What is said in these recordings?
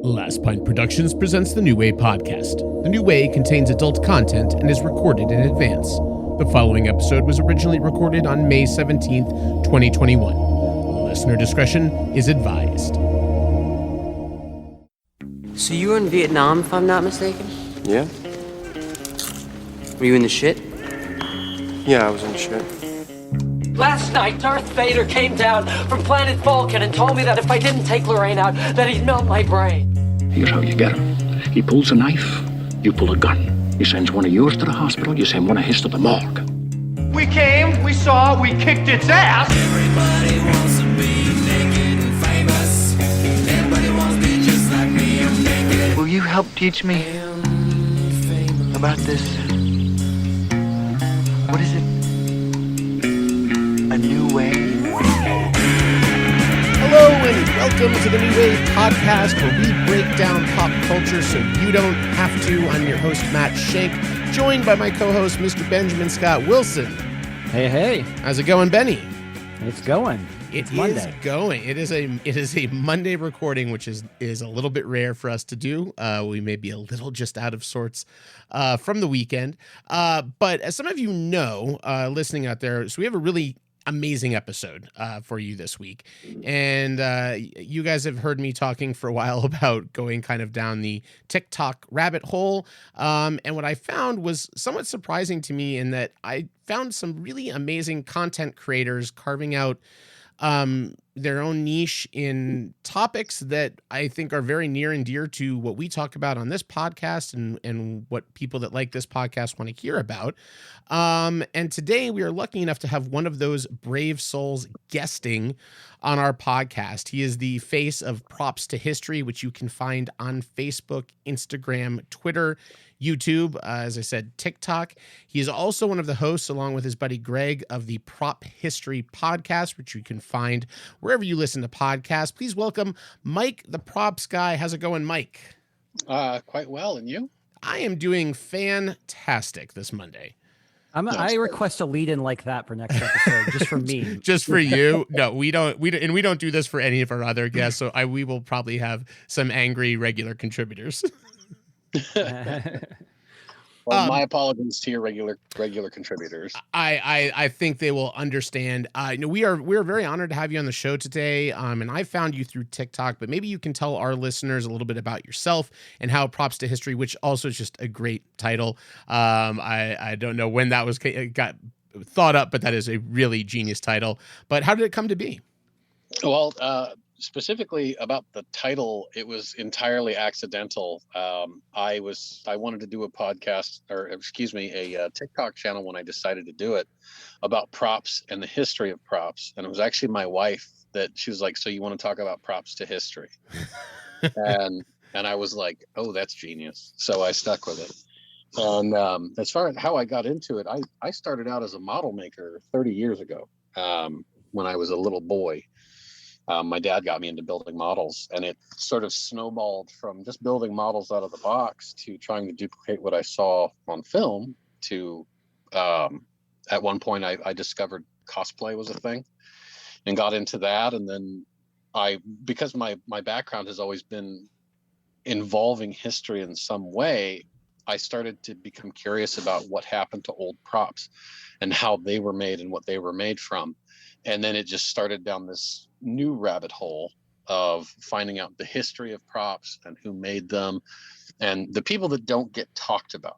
Last Pint Productions presents the New Way podcast. The New Way contains adult content and is recorded in advance. The following episode was originally recorded on May 17th, 2021. Listener discretion is advised. So you were in Vietnam, if I'm not mistaken? Yeah? Were you in the shit? Yeah, I was in the shit. Last night, Darth Vader came down from planet Vulcan and told me that if I didn't take Lorraine out, that he'd melt my brain. Here's how you get him. He pulls a knife, you pull a gun. He sends one of yours to the hospital, you send one of his to the morgue. We came, we saw, we kicked its ass. Everybody wants to be naked and famous. Everybody wants to be just like me, I'm naked. Will you help teach me about this? What is it? A new way? Hello and welcome to the New Way podcast, where we break down pop culture so you don't have to. I'm your host, Matt Shank, joined by my co-host, Mr. Benjamin Scott Wilson. Hey, hey. How's it going, Benny? It's going. It's Monday. It is a Monday recording, which is a little bit rare for us to do. We may be a little just out of sorts from the weekend. But as some of you know, listening out there, so we have a really amazing episode for you this week. And you guys have heard me talking for a while about going kind of down the TikTok rabbit hole. And what I found was somewhat surprising to me in that I found some really amazing content creators carving out their own niche in topics that I think are very near and dear to what we talk about on this podcast and what people that like this podcast want to hear about. And today we are lucky enough to have one of those brave souls guesting on our podcast. He is the face of Props to History, which you can find on Facebook, Instagram, Twitter, YouTube, as I said, TikTok. He is also one of the hosts, along with his buddy Gregg, of the Prop History podcast, which you can find wherever you listen to podcasts. Please welcome Mike, the props guy. How's it going, Mike? Quite well. And you? I am doing fantastic this Monday. I request a lead-in like that for next episode, just for me. Just for you? No, we don't, and we don't do this for any of our other guests. So we will probably have some angry regular contributors. Well, my apologies to your regular contributors. I think they will understand. We are very honored to have you on the show today. And I found you through TikTok, but maybe you can tell our listeners a little bit about yourself and how Props to History, which also is just a great title. I don't know when that got thought up, but that is a really genius title. But how did it come to be? Well, specifically about the title, it was entirely accidental. I wanted to do a podcast, a TikTok channel when I decided to do it, about props and the history of props. And it was actually my wife that she was like, "So you want to talk about props to history?" and I was like, "Oh, that's genius." So I stuck with it. And as far as how I got into it, I started out as a model maker 30 years ago, when I was a little boy. My dad got me into building models, and it sort of snowballed from just building models out of the box to trying to duplicate what I saw on film to, at one point I discovered cosplay was a thing and got into that. And then because my background has always been involving history in some way, I started to become curious about what happened to old props and how they were made and what they were made from. And then it just started down this new rabbit hole of finding out the history of props and who made them and the people that don't get talked about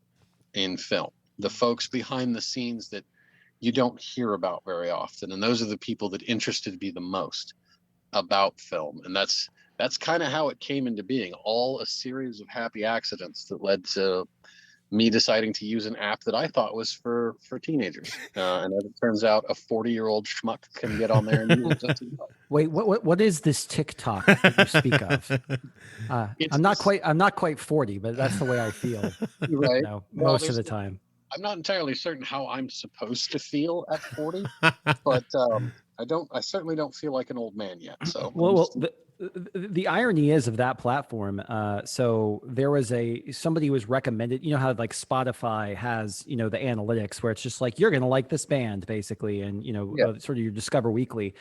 in film, the folks behind the scenes that you don't hear about very often. And those are the people that interested me the most about film. And that's kind of how it came into being, all a series of happy accidents that led to me deciding to use an app that I thought was for teenagers. And as it turns out, a 40-year-old schmuck can get on there and use it. Wait, what is this TikTok that you speak of? I'm not quite 40, but that's the way I feel. Right. Most of the time. I'm not entirely certain how I'm supposed to feel at 40, but I certainly don't feel like an old man yet. So the irony is of that platform. So there was somebody was recommended. You know how like Spotify has the analytics where it's just like you're gonna like this band basically, and sort of your Discover Weekly,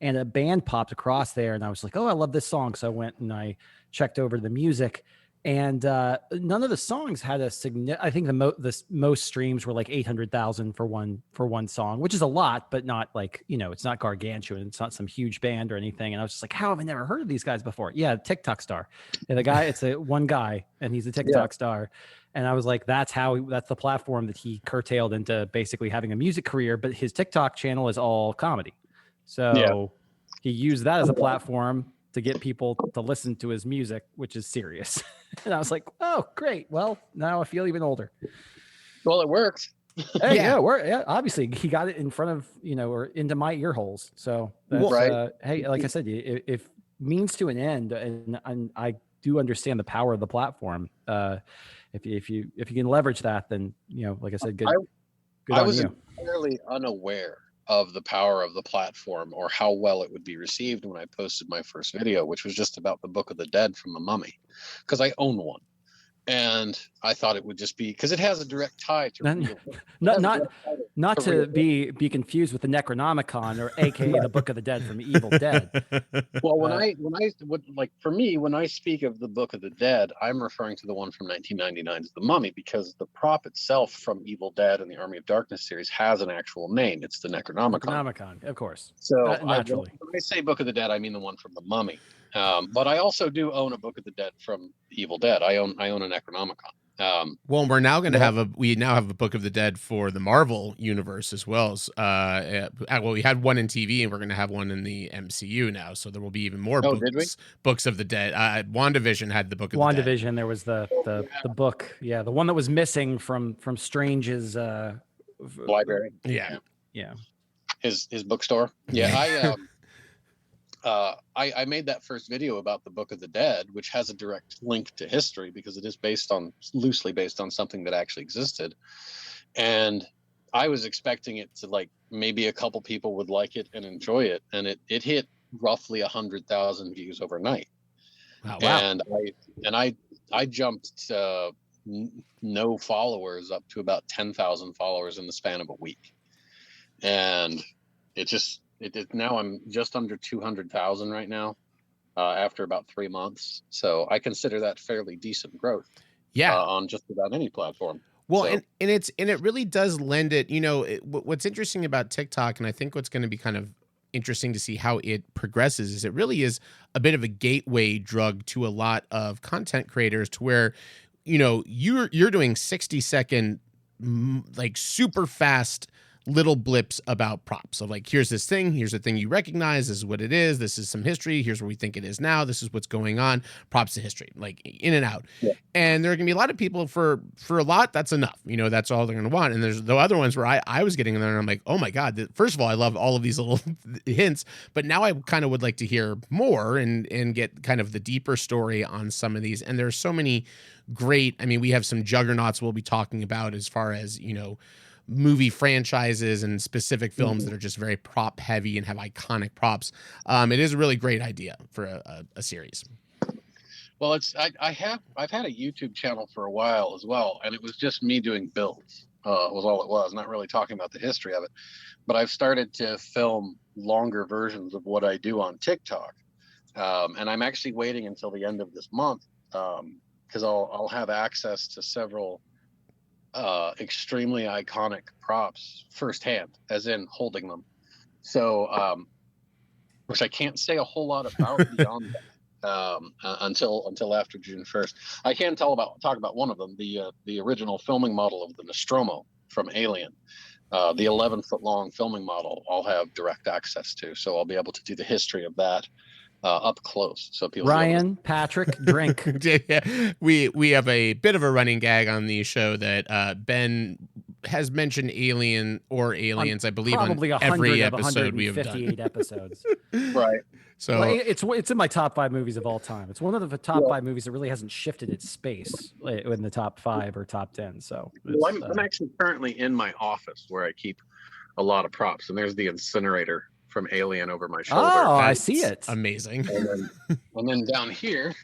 and a band popped across there, and I was like, oh, I love this song. So I went and I checked over the music. And none of the songs had a significant. I think the most streams were like 800,000 for one song, which is a lot, but not like it's not gargantuan. It's not some huge band or anything. And I was just like, how have I never heard of these guys before? Yeah, TikTok star. And the guy, it's one guy, and he's a TikTok star. And I was like, that's the platform that he curtailed into basically having a music career. But his TikTok channel is all comedy, so he used that as a platform to get people to listen to his music, which is serious. And I was like, oh, great. Well, now I feel even older. Well, it worked. Hey, yeah, obviously he got it in front of, or into my ear holes. So that's, hey, like I said, if means to an end, and I do understand the power of the platform. If you can leverage that, then, like I said, good I on was you. entirely unaware of the power of the platform or how well it would be received when I posted my first video, which was just about the Book of the Dead from the Mummy, because I own one. And I thought it would just be because it has a direct tie to not to be confused with the Necronomicon, or AKA the Book of the Dead from Evil Dead. Well, when I speak of the Book of the Dead, I'm referring to the one from 1999's The Mummy, because the prop itself from Evil Dead and the Army of Darkness series has an actual name. It's the Necronomicon. Necronomicon, of course. So naturally, when I say Book of the Dead, I mean the one from the Mummy. But I also do own a Book of the Dead from Evil Dead. I own a Necronomicon. Well, we're now going to we now have a Book of the Dead for the Marvel universe as well. Well, we had one in TV, and we're going to have one in the MCU now. So there will be even more books of the Dead. WandaVision had the Book of the Dead. WandaVision, there was the book, the one that was missing from Strange's library. Yeah. His bookstore. Yeah, I made that first video about the Book of the Dead, which has a direct link to history because it is loosely based on something that actually existed. And I was expecting it to, like, maybe a couple people would like it and enjoy it. And it hit roughly 100,000 views overnight. Wow. And I jumped no followers up to about 10,000 followers in the span of a week. And now I'm just under 200,000 right now, after about 3 months. So I consider that fairly decent growth. On just about any platform. Well, so. and it really does lend it. What's interesting about TikTok, and I think what's going to be kind of interesting to see how it progresses, is it really is a bit of a gateway drug to a lot of content creators, to where you're doing 60-second like super fast little blips about props of, like, here's the thing you recognize, this is what it is, this is some history, here's where we think it is now, this is what's going on, props to history, like, in and out. And there are gonna be a lot of people for a lot, that's enough, that's all they're gonna want. And there's the other ones where I was getting in there and I'm like, oh my god, first of all, I love all of these little hints, but now I kind of would like to hear more and get kind of the deeper story on some of these. And there's so many great, we have some juggernauts we'll be talking about as far as movie franchises and specific films that are just very prop heavy and have iconic props. It is a really great idea for a series. Well, I've had a YouTube channel for a while as well, and it was just me doing builds. Was all it was, not really talking about the history of it. But I've started to film longer versions of what I do on TikTok, and I'm actually waiting until the end of this month, because I'll have access to several extremely iconic props firsthand, as in holding them. So, which I can't say a whole lot about beyond that until after June 1st. I can talk about one of them, the original filming model of the Nostromo from Alien. The 11-foot long filming model I'll have direct access to, so I'll be able to do the history of that up close. So people, Ryan, Patrick, drink. We have a bit of a running gag on the show that Ben has mentioned Alien or Aliens, I believe, probably on every episode we have done. 158 episodes. Right. So well, it's in my top 5 movies of all time. It's one of the top 5 movies that really hasn't shifted its space in the top 5 or top 10. So I'm actually currently in my office where I keep a lot of props, and there's the incinerator from Alien over my shoulder. Oh, I That's see it. Amazing. And then down here,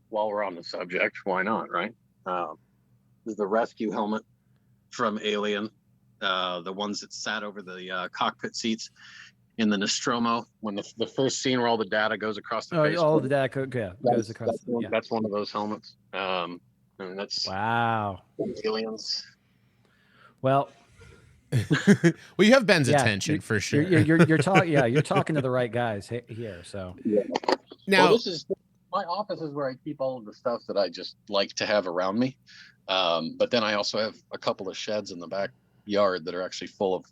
while we're on the subject, why not, right? Is the rescue helmet from Alien, the ones that sat over the cockpit seats in the Nostromo when the first scene where all the data goes across the face. All the data goes across. That's one of those helmets. And that's Wow. Aliens. Well, well, you have Ben's yeah, attention for sure. You're talking. Yeah, you're talking to the right guys here. So Now, this is my office is where I keep all of the stuff that I just like to have around me. But then I also have a couple of sheds in the backyard that are actually full of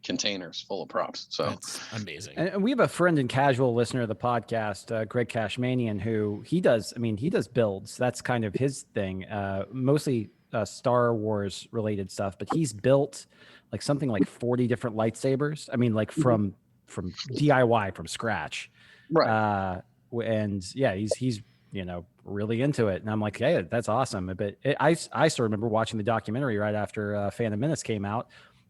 containers full of props. So that's amazing. And we have a friend and casual listener of the podcast, Greg Cashmanian, who he does builds. That's kind of his thing, mostly Star Wars related stuff, but he's built like something like 40 different lightsabers. I mean, like from DIY, from scratch. Right. And yeah, he's really into it. And I'm like, hey, that's awesome. But I still remember watching the documentary right after Phantom Menace came out,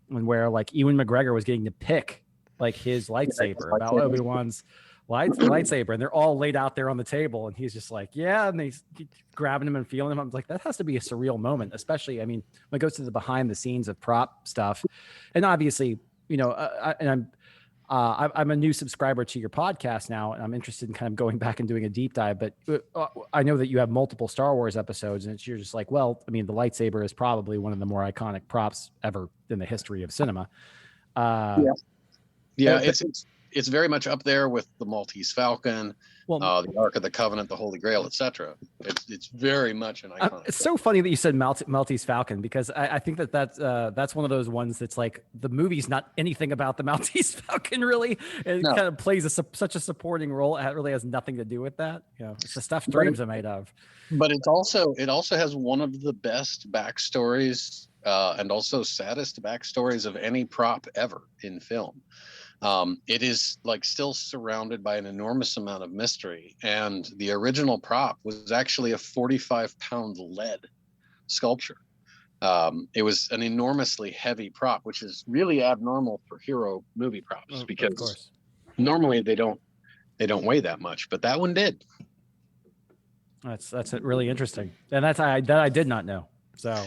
and where like Ewan McGregor was getting to pick like his lightsaber, about Obi-Wan's lightsaber, and they're all laid out there on the table, and he's just like, yeah, and he's grabbing him and feeling him. I'm like, that has to be a surreal moment, especially, I mean, when it goes to the behind the scenes of prop stuff. And obviously, I'm a new subscriber to your podcast now, and I'm interested in kind of going back and doing a deep dive. But I know that you have multiple Star Wars episodes, and you're just like, well, I mean, the lightsaber is probably one of the more iconic props ever in the history of cinema. It's very much up there with the Maltese Falcon, the Ark of the Covenant, the Holy Grail, etc. It's very much an icon. It's so funny that you said Maltese Falcon, because I think that's one of those ones that's like the movie's not anything about the Maltese Falcon really. It kind of plays such a supporting role. It really has nothing to do with that. It's the stuff dreams are made of. But it also has one of the best backstories and also saddest backstories of any prop ever in film. It is like still surrounded by an enormous amount of mystery, and the original prop was actually a 45-pound lead sculpture. It was an enormously heavy prop, which is really abnormal for hero movie props, because normally they don't weigh that much, but that one did. That's really interesting, and that I did not know. So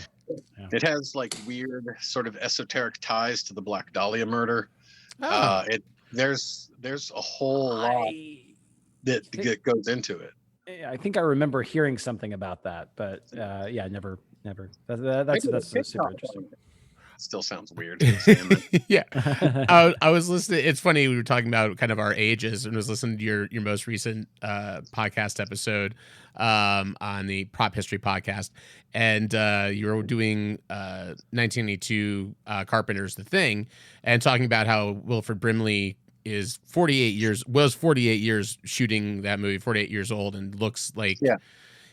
yeah. It has like weird sort of esoteric ties to the Black Dahlia murder. There's a whole lot that goes into it. I think I remember hearing something about that, but never. That's super interesting. Still sounds weird. Yeah. I was listening. It's funny. We were talking about kind of our ages, and was listening to your most recent podcast episode on the Prop History podcast. And you were doing 1982 Carpenter's The Thing, and talking about how Wilford Brimley was 48 years shooting that movie, 48 years old, and looks like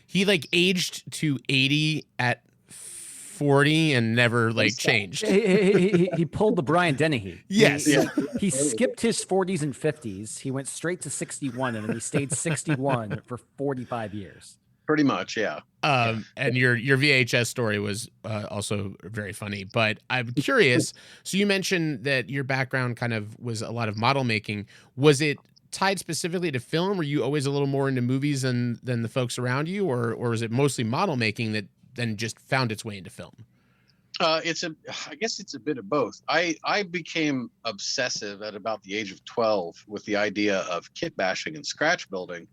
he like aged to 80 at 40 and never like changed. He pulled the Brian Dennehy. Yes. He skipped his 40s and 50s. He went straight to 61, and then he stayed 61 for 45 years. Pretty much, yeah. And your VHS story was also very funny. But I'm curious. So you mentioned that your background kind of was a lot of model making. Was it tied specifically to film? Were you always a little more into movies than the folks around you, or was it mostly model making that then just found its way into film? I guess it's a bit of both. I became obsessive at about the age of 12 with the idea of kit bashing and scratch building,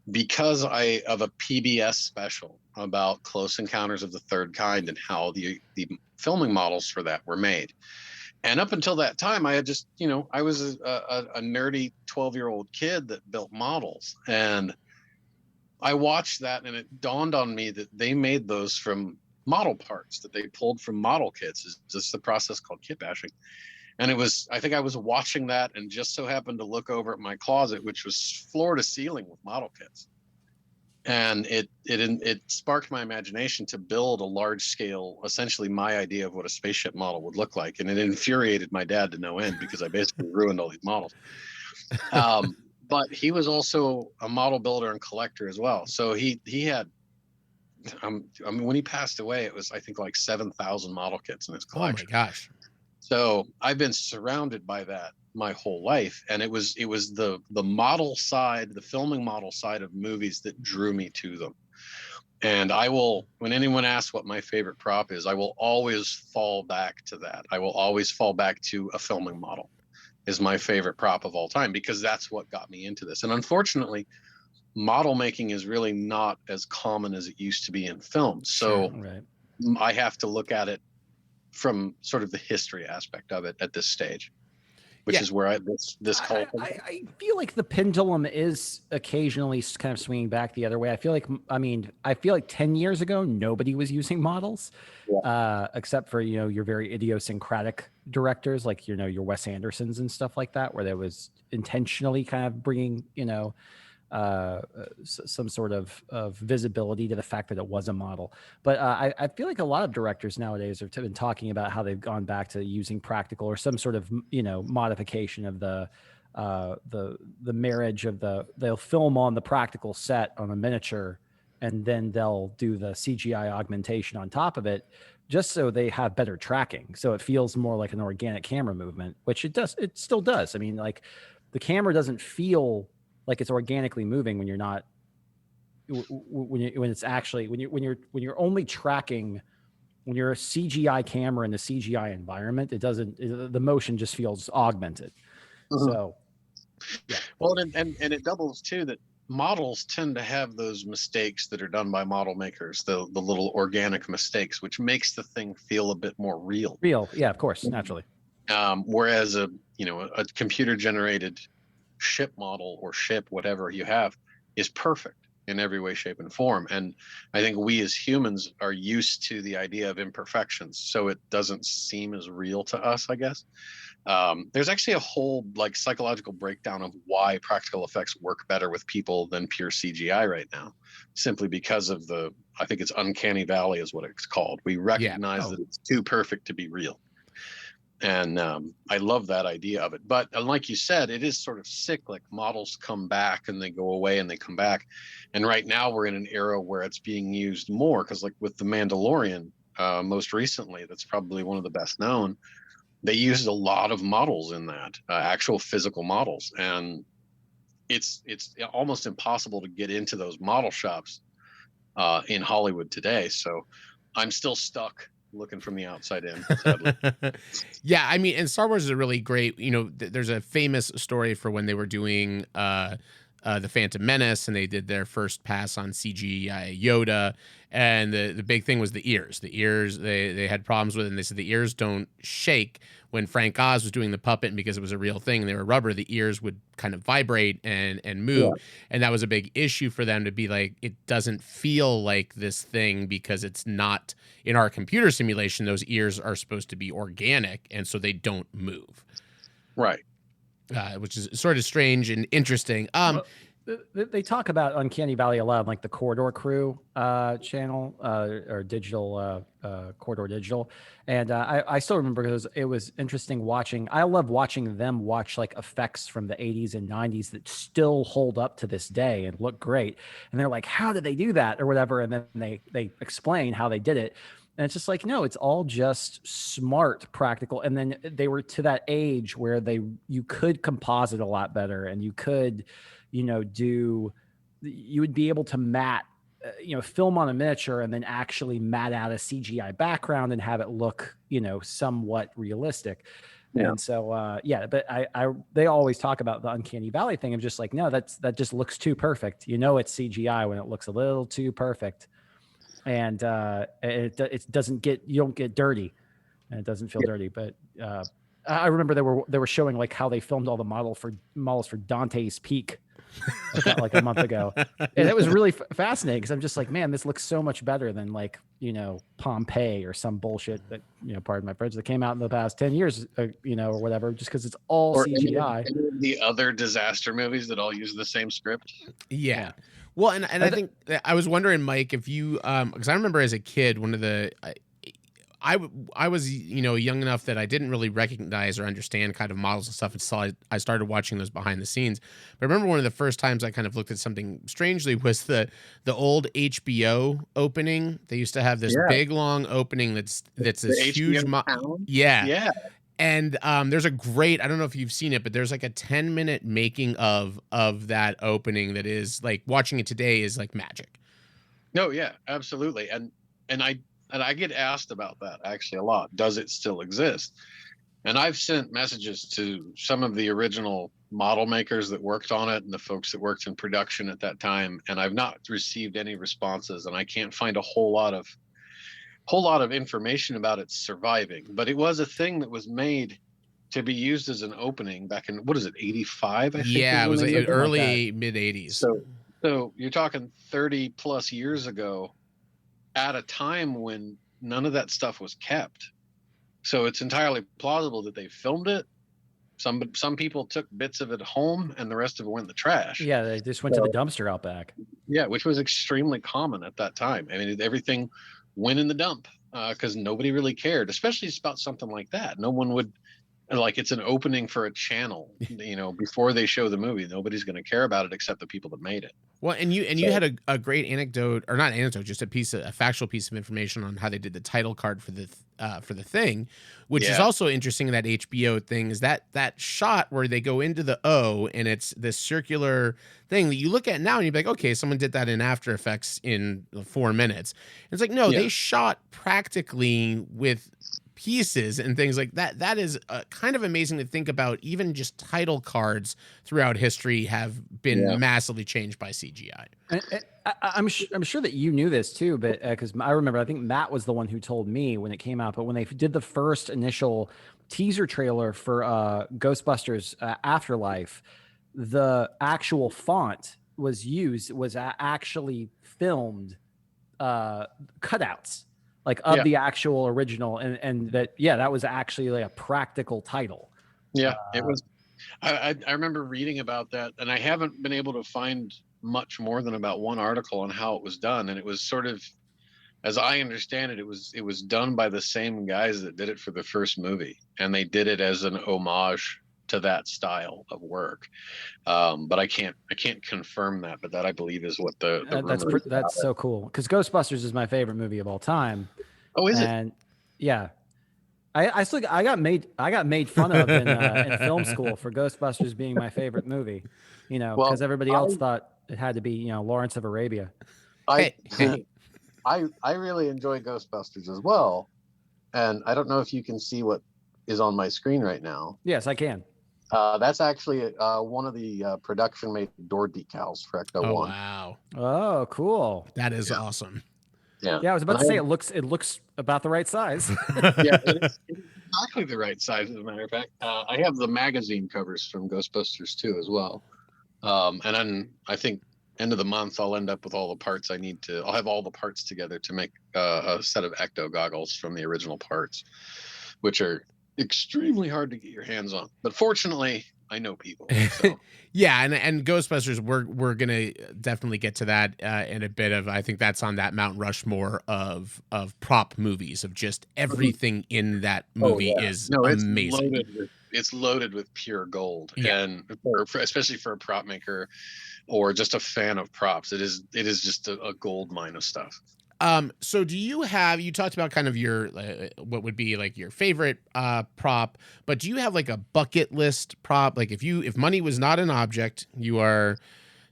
because of a PBS special about Close Encounters of the Third Kind and how the filming models for that were made. And up until that time, I had just, I was a nerdy 12-year-old kid that built models. And I watched that, and it dawned on me that they made those from model parts that they pulled from model kits. It's just the process called kit bashing. And I think I was watching that and just so happened to look over at my closet, which was floor to ceiling with model kits. And it sparked my imagination to build a large scale, essentially my idea of what a spaceship model would look like. And it infuriated my dad to no end, because I basically ruined all these models. But he was also a model builder and collector as well. So he had, when he passed away, it was, I think, like 7,000 model kits in his collection. Oh my gosh. So I've been surrounded by that my whole life, and it was the model side, the filming model side of movies that drew me to them. And I will, when anyone asks what my favorite prop is, I will always fall back to that. I will always fall back to a filming model is my favorite prop of all time, because that's what got me into this. And unfortunately, model making is really not as common as it used to be in film. So right. I have to look at it from sort of the history aspect of it at this stage, which is where this call. I feel like the pendulum is occasionally kind of swinging back the other way. I feel like 10 years ago, nobody was using models, except for, your very idiosyncratic directors, like, your Wes Andersons and stuff like that, where there was intentionally kind of bringing, some sort of visibility to the fact that it was a model. But I feel like a lot of directors nowadays have been talking about how they've gone back to using practical or some sort of modification of the marriage of they'll film on the practical set on a miniature, and then they'll do the CGI augmentation on top of it, just so they have better tracking, so it feels more like an organic camera movement, which it still does. I mean, like, the camera doesn't feel like it's organically moving when you're not, when you're only tracking, when you're a CGI camera in the CGI environment, the motion just feels augmented. So, yeah. Well, and it doubles too, that models tend to have those mistakes that are done by model makers, the little organic mistakes, which makes the thing feel a bit more real. Yeah, of course, naturally. Whereas a computer generated ship model or ship, whatever you have, is perfect in every way, shape, and form. And I think we as humans are used to the idea of imperfections, so it doesn't seem as real to us, I guess. There's actually a whole psychological breakdown of why practical effects work better with people than pure CGI right now, simply because of I think it's uncanny valley is what it's called. We recognize that it's too perfect to be real. And I love that idea of it. But like you said, it is sort of cyclic. Models come back and they go away and they come back. And right now we're in an era where it's being used more, because like with The Mandalorian, most recently, that's probably one of the best known. They used a lot of models in that, actual physical models. And it's almost impossible to get into those model shops in Hollywood today. So I'm still stuck looking from the outside in, sadly. Yeah, I mean, and Star Wars is a really great, there's a famous story for when they were doing the Phantom Menace, and they did their first pass on CGI Yoda, and the big thing was the ears. The ears, they had problems with it, and they said the ears don't shake. When Frank Oz was doing the puppet, and because it was a real thing and they were rubber, the ears would kind of vibrate and move. Yeah. And that was a big issue for them, to be like, it doesn't feel like this thing because it's not in our computer simulation. Those ears are supposed to be organic, and so they don't move. Right. Which is sort of strange and interesting. They talk about Uncanny Valley a lot, like the Corridor Crew channel or digital Corridor Digital, and I still remember because it was interesting watching. I love watching them watch like effects from the 80s and 90s that still hold up to this day and look great. And they're like, "How did they do that?" or whatever, and then they explain how they did it. And it's just like, no, it's all just smart, practical. And then they were to that age where you could composite a lot better, and you could, you would be able to matte, film on a miniature and then actually matte out a CGI background and have it look, somewhat realistic. Yeah. And so, but they always talk about the Uncanny Valley thing. I'm just like, no, that just looks too perfect. It's CGI when it looks a little too perfect. And it doesn't you don't get dirty, and it doesn't feel dirty. But I remember they were showing like how they filmed all the models for Dante's Peak like a month ago, and it was really fascinating, because I'm just like, man, this looks so much better than like Pompeii or some bullshit that pardon my French, that came out in the past 10 years or whatever, just because it's all CGI. Any of the other disaster movies that all use the same script. Yeah. Well, and I think I was wondering, Mike, if you because I remember as a kid, one of the I was young enough that I didn't really recognize or understand kind of models and stuff until I started watching those behind the scenes. But I remember one of the first times I kind of looked at something strangely was the old HBO opening. They used to have this big long opening that's this huge yeah. And there's a great, I don't know if you've seen it, but there's like a 10-minute making of that opening that is like, watching it today is like magic. No, yeah, absolutely. And I get asked about that actually a lot. Does it still exist? And I've sent messages to some of the original model makers that worked on it and the folks that worked in production at that time, and I've not received any responses, and I can't find a whole lot of information about it surviving. But it was a thing that was made to be used as an opening back in, what is it, 85, I think. Yeah, it was when they like did it? early mid 80s. So you're talking 30 plus years ago, at a time when none of that stuff was kept. So it's entirely plausible that they filmed it. Some people took bits of it home and the rest of it went in the trash. Yeah, they just went to the dumpster out back. Yeah, which was extremely common at that time. I mean, everything went in the dump because nobody really cared, especially about something like that. No one would, like, it's an opening for a channel, before they show the movie. Nobody's going to care about it except the people that made it. Well, and you had a great anecdote, or not anecdote, just a factual piece of information on how they did the title card for the thing, which is also interesting in that HBO thing, is that shot where they go into the O and it's this circular thing that you look at now and you're like, okay, someone did that in After Effects in 4 minutes. And it's like, no, they shot practically with pieces and things like that. That is kind of amazing to think about. Even just title cards throughout history have been massively changed by CGI. I'm sure that you knew this too, but because I remember, I think Matt was the one who told me when it came out. But when they did the first initial teaser trailer for Ghostbusters Afterlife, the actual font was actually filmed cutouts. Like of the actual original, and that was actually like a practical title. Yeah, it was. I remember reading about that, and I haven't been able to find much more than about one article on how it was done. And it was sort of, as I understand it, it was done by the same guys that did it for the first movie, and they did it as an homage to that style of work. But I can't confirm that, but that I believe is what that's so cool, because Ghostbusters is my favorite movie of all time. Oh, is it? And yeah, I got made fun of in film school for Ghostbusters being my favorite movie, because everybody else thought it had to be Lawrence of Arabia. I really enjoy Ghostbusters as well, and I don't know if you can see what is on my screen right now. Yes, I can. That's actually one of the production made door decals for Ecto 1. Wow. Oh, cool. That is awesome. Yeah, I was about to say it looks about the right size. Yeah, it's exactly the right size, as a matter of fact. I have the magazine covers from Ghostbusters 2 as well. And then I think end of the month I'll end up with all the parts I need to. I'll have all the parts together to make a set of Ecto goggles from the original parts, which are extremely hard to get your hands on, but fortunately I know people. So. Yeah, and Ghostbusters, we're gonna definitely get to that in a bit of. I think that's on that Mount Rushmore of prop movies, of just everything in that movie is amazing. It's loaded with pure gold, and especially for a prop maker or just a fan of props, it is just a gold mine of stuff. So you talked about kind of your, what would be like your favorite, prop, but do you have like a bucket list prop? Like if money was not an object, you're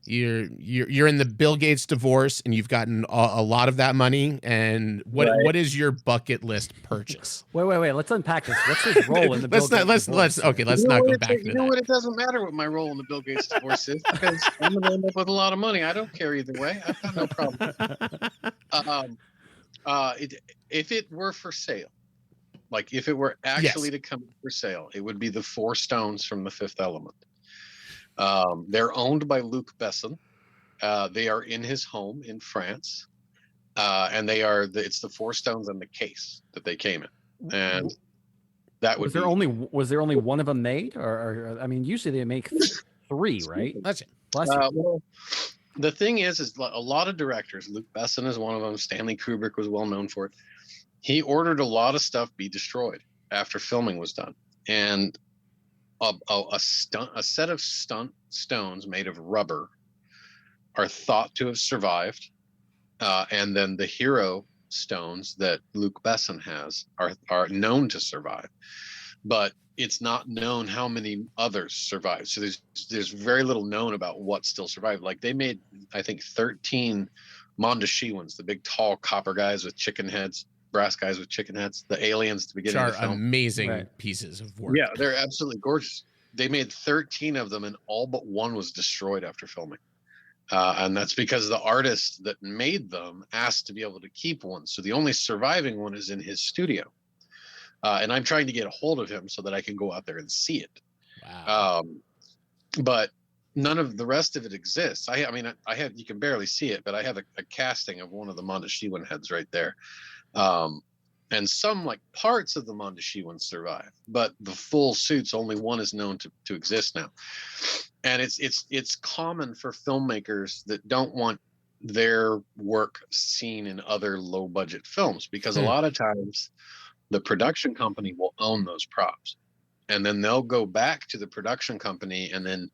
in the Bill Gates divorce and you've gotten a lot of that money. And what is your bucket list purchase? Wait. Let's unpack this. What's his role in the Bill Gates divorce? Let's not go back to that. You know what? It doesn't matter what my role in the Bill Gates divorce is, because I'm going to end up with a lot of money. I don't care either way. I've got no problem. If it were for sale, like if it were actually to come for sale, it would be the 4 stones from The Fifth Element. They're owned by Luc Besson. They are in his home in France, and it's the 4 stones and the case that they came in, and that was there only one of them made, or I mean, usually they make 3, right? That's it. Well, the thing is a lot of directors, Luc Besson is one of them. Stanley Kubrick was well known for it. He ordered a lot of stuff be destroyed after filming was done, and a set of stunt stones made of rubber are thought to have survived, and then the hero stones that Luc Besson has are known to survive. but it's not known how many others survived. So there's very little known about what still survived. Like they made, I think, 13 Mondoshaewans, the big tall copper guys with chicken heads, brass guys with chicken heads, the aliens at the Which beginning are of the film. amazing pieces of work. Yeah, they're absolutely gorgeous. They made 13 of them, and all but one was destroyed after filming. And that's because the artist that made them asked to be able to keep one. So the only surviving one is in his studio. And I'm trying to get a hold of him so that I can go out there and see it. Wow. But none of the rest of it exists. I mean, I have, you can barely see it, but I have a casting of one of the Mondoshaewan heads right there. And some like parts of the Mondoshaewan survive, but the full suits, only one is known to exist now. And it's common for filmmakers that don't want their work seen in other low budget films, because a lot of times the production company will own those props, and then they'll go back to the production company, and then,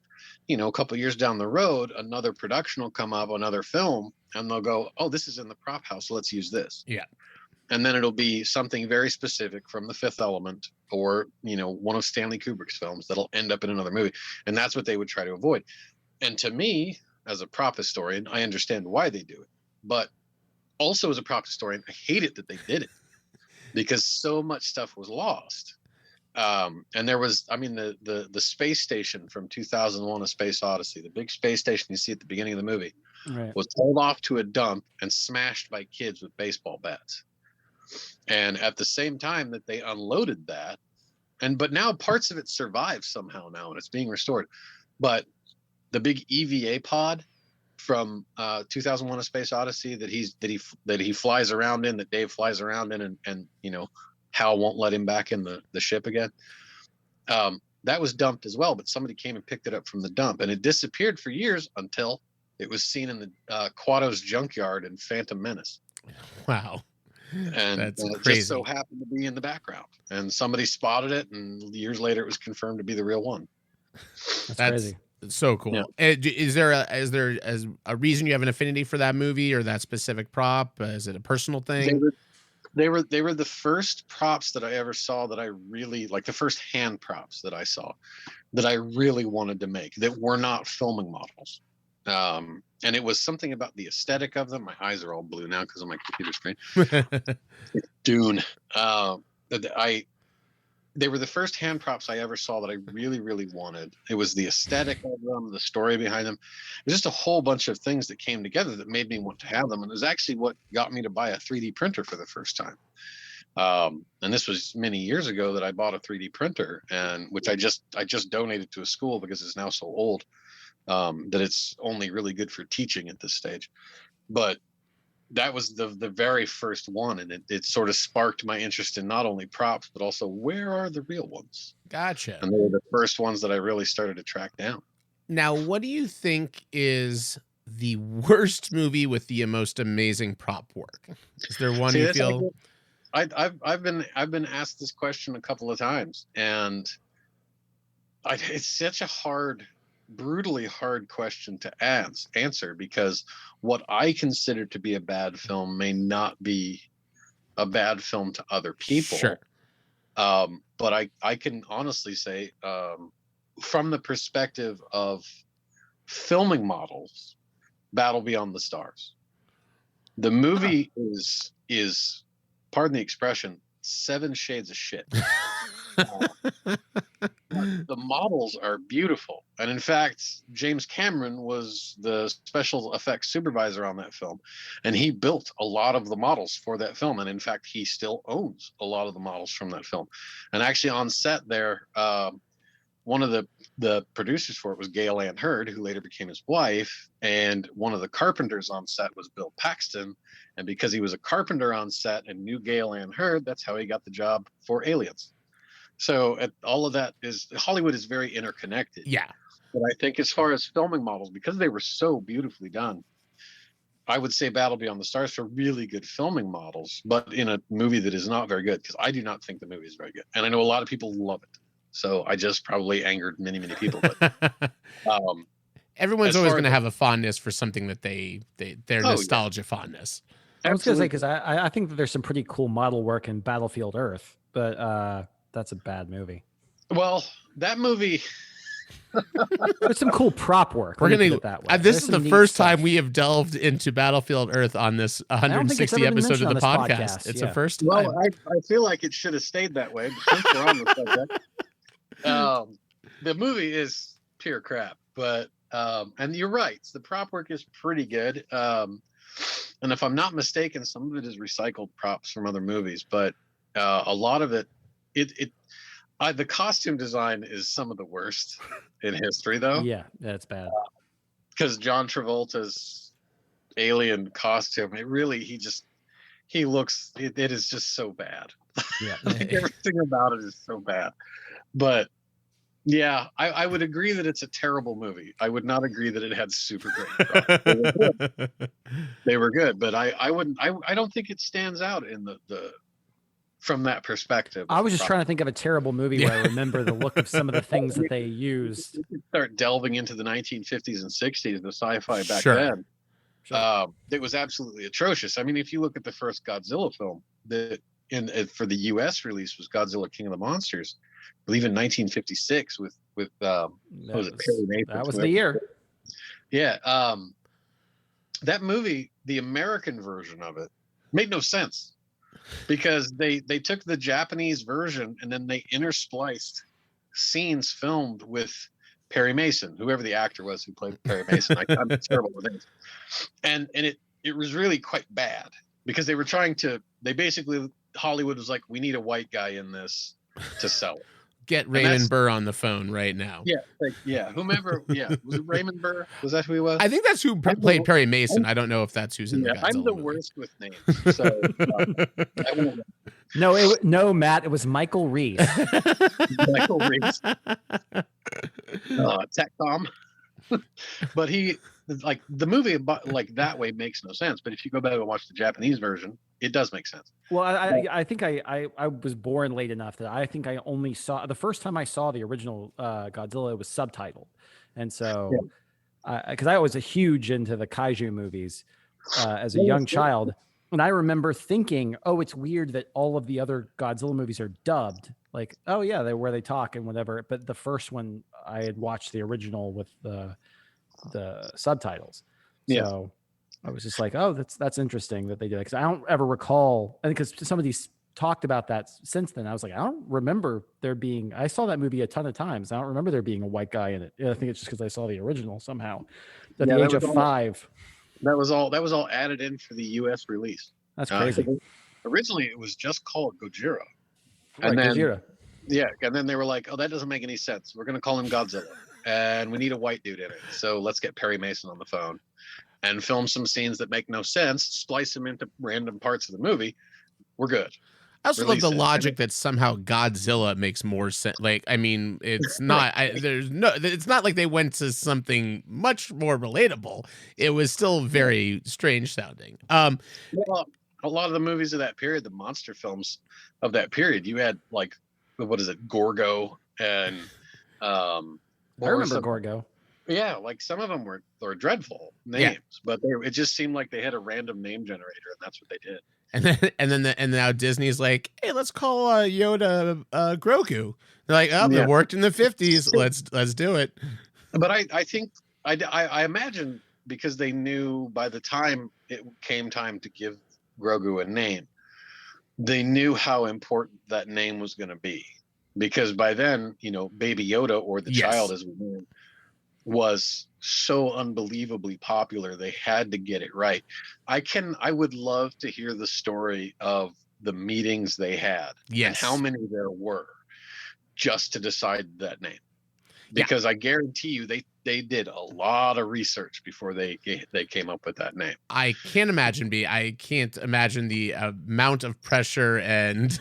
you know, a couple years down the road, another production will come up, another film, and they'll go, oh, this is in the prop house, let's use this. Yeah. And then it'll be something very specific from The Fifth Element, or, you know, one of Stanley Kubrick's films that'll end up in another movie. And that's what they would try to avoid. And to me, as a prop historian, I understand why they do it. But also as a prop historian, I hate it that they did it, because so much stuff was lost. And there was, I mean, the space station from 2001: A Space Odyssey, the big space station you see at the beginning of the movie, was hauled off to a dump and smashed by kids with baseball bats. And at the same time that they unloaded that, but now parts of it survive somehow now, and it's being restored. But the big EVA pod from 2001: A Space Odyssey that he flies around in, that Dave flies around in, and you know, Hal won't let him back in the ship again. That was dumped as well, but somebody came and picked it up from the dump, and it disappeared for years until it was seen in the Quato's junkyard in Phantom Menace. Wow. And That's it crazy. just so happened to be in the background, and somebody spotted it, and years later it was confirmed to be the real one. That's crazy. So cool. Yeah. Is there a reason you have an affinity for that movie or that specific prop? Is it a personal thing? They were the first props that I ever saw that I really like, the first hand props that I saw that I really wanted to make, that were not filming models. And it was something about the aesthetic of them. My eyes are all blue now because of my computer screen. Dune. They were the first hand props I ever saw that I really, really wanted. It was the aesthetic of them, the story behind them. It was just a whole bunch of things that came together that made me want to have them. And it was actually what got me to buy a 3D printer for the first time. And this was many years ago that I bought a 3D printer, and which I just donated to a school because it's now so old that it's only really good for teaching at this stage. But that was the very first one, and it sort of sparked my interest in not only props but also where are the real ones. Gotcha. And they were the first ones that I really started to track down. Now, what do you think is the worst movie with the most amazing prop work? Is there one you feel? I've been asked this question a couple of times, and it's such a brutally hard question to answer, because what I consider to be a bad film may not be a bad film to other people. Sure. But I can honestly say, from the perspective of filming models, Battle Beyond the Stars, the movie is, pardon the expression, 7 shades of shit. The models are beautiful, and in fact, James Cameron was the special effects supervisor on that film, and he built a lot of the models for that film, and in fact, he still owns a lot of the models from that film. And actually, on set there, one of the producers for it was Gail Ann Hurd, who later became his wife, and one of the carpenters on set was Bill Paxton. And because he was a carpenter on set and knew Gail Ann Hurd, that's how he got the job for Aliens. So all of that Hollywood is very interconnected. Yeah. But I think as far as filming models, because they were so beautifully done, I would say Battle Beyond the Stars for really good filming models, but in a movie that is not very good, because I do not think the movie is very good. And I know a lot of people love it. So I just probably angered many, many people. But everyone's always going to have a fondness for something that their nostalgia fondness. I was going to say, because I think that there's some pretty cool model work in Battlefield Earth, but that's a bad movie. Well, that movie. There's some cool prop work. We're let me gonna. put it that way. This There's is the some neat first stuff. time we have delved into Battlefield Earth on this I don't think it's 160 ever been episode of the mentioned on this podcast. podcast, It's yeah. the first time. Well, I feel like it should have stayed that way. But since we're on the subject, the movie is pure crap. But and you're right, the prop work is pretty good. And if I'm not mistaken, some of it is recycled props from other movies, but a lot of it, the costume design is some of the worst in history, though. Yeah, that's bad. Because John Travolta's alien costume, he looks, it is just so bad. Yeah. Like, everything about it is so bad. But yeah, I would agree that it's a terrible movie. I would not agree that it had super great props. They were good, but I don't think it stands out in the from that perspective. I was just trying to think of a terrible movie where I remember the look of some of the things that they used. You could start delving into the 1950s and 60s, the sci-fi back Sure. then. Sure. It was absolutely atrocious. I mean, if you look at the first Godzilla film, for the U.S. release was Godzilla King of the Monsters, I believe in 1956 with Perry Mason? That was the year. Yeah. That movie, the American version of it, made no sense because they took the Japanese version and then they interspliced scenes filmed with Perry Mason, whoever the actor was who played Perry Mason. I'm terrible with names. And it was really quite bad because Hollywood was like, we need a white guy in this to sell it. Get Raymond Burr on the phone right now. Yeah, whomever. Yeah, was it Raymond Burr? Was that who he was? I think that's who played Perry Mason. I don't know if that's who's in the Godzilla I'm the movie. worst with names. So I won't. No, Matt, it was Michael Reese. Michael Reese. Tech-com. But the movie like that way makes no sense. But if you go back and watch the Japanese version, it does make sense. Well, I think I was born late enough that I think I only saw the first time I saw the original Godzilla, it was subtitled, and so because I was a huge into the kaiju movies as a young child, and I remember thinking, oh, it's weird that all of the other Godzilla movies are dubbed. Like, oh yeah, they're where they talk and whatever. But the first one I had watched the original with the subtitles. Yeah. So I was just like, oh, that's interesting that they did it. Because I don't ever recall, and because somebody's talked about that since then, I was like, I don't remember there being. I saw that movie a ton of times. I don't remember there being a white guy in it. I think it's just because I saw the original somehow. At the age of 5. That was all added in for the U.S. release. That's crazy. Originally, it was just called Gojira. And then Gojira. Yeah, and then they were like, oh, that doesn't make any sense. We're going to call him Godzilla. And we need a white dude in it. So let's get Perry Mason on the phone and film some scenes that make no sense, splice them into random parts of the movie. We're good. I also love the logic that somehow Godzilla makes more sense. Like, I mean, it's not, it's not like they went to something much more relatable. It was still very strange sounding. Well, a lot of the movies of that period, the monster films of that period, you had like, what is it, Gorgo and I remember Gorgo. Yeah, like some of them were dreadful names, but it just seemed like they had a random name generator, and that's what they did. And now Disney's like, hey, let's call Yoda Grogu. They're like, oh, it worked in the 50s. Let's do it. But I think I imagine because they knew by the time it came time to give Grogu a name, they knew how important that name was going to be. Because by then, Baby Yoda, or the child as we knew him, was so unbelievably popular, they had to get it right. I would love to hear the story of the meetings they had and how many there were just to decide that name. Because I guarantee you they did a lot of research before they came up with that name. I can't imagine the amount of pressure and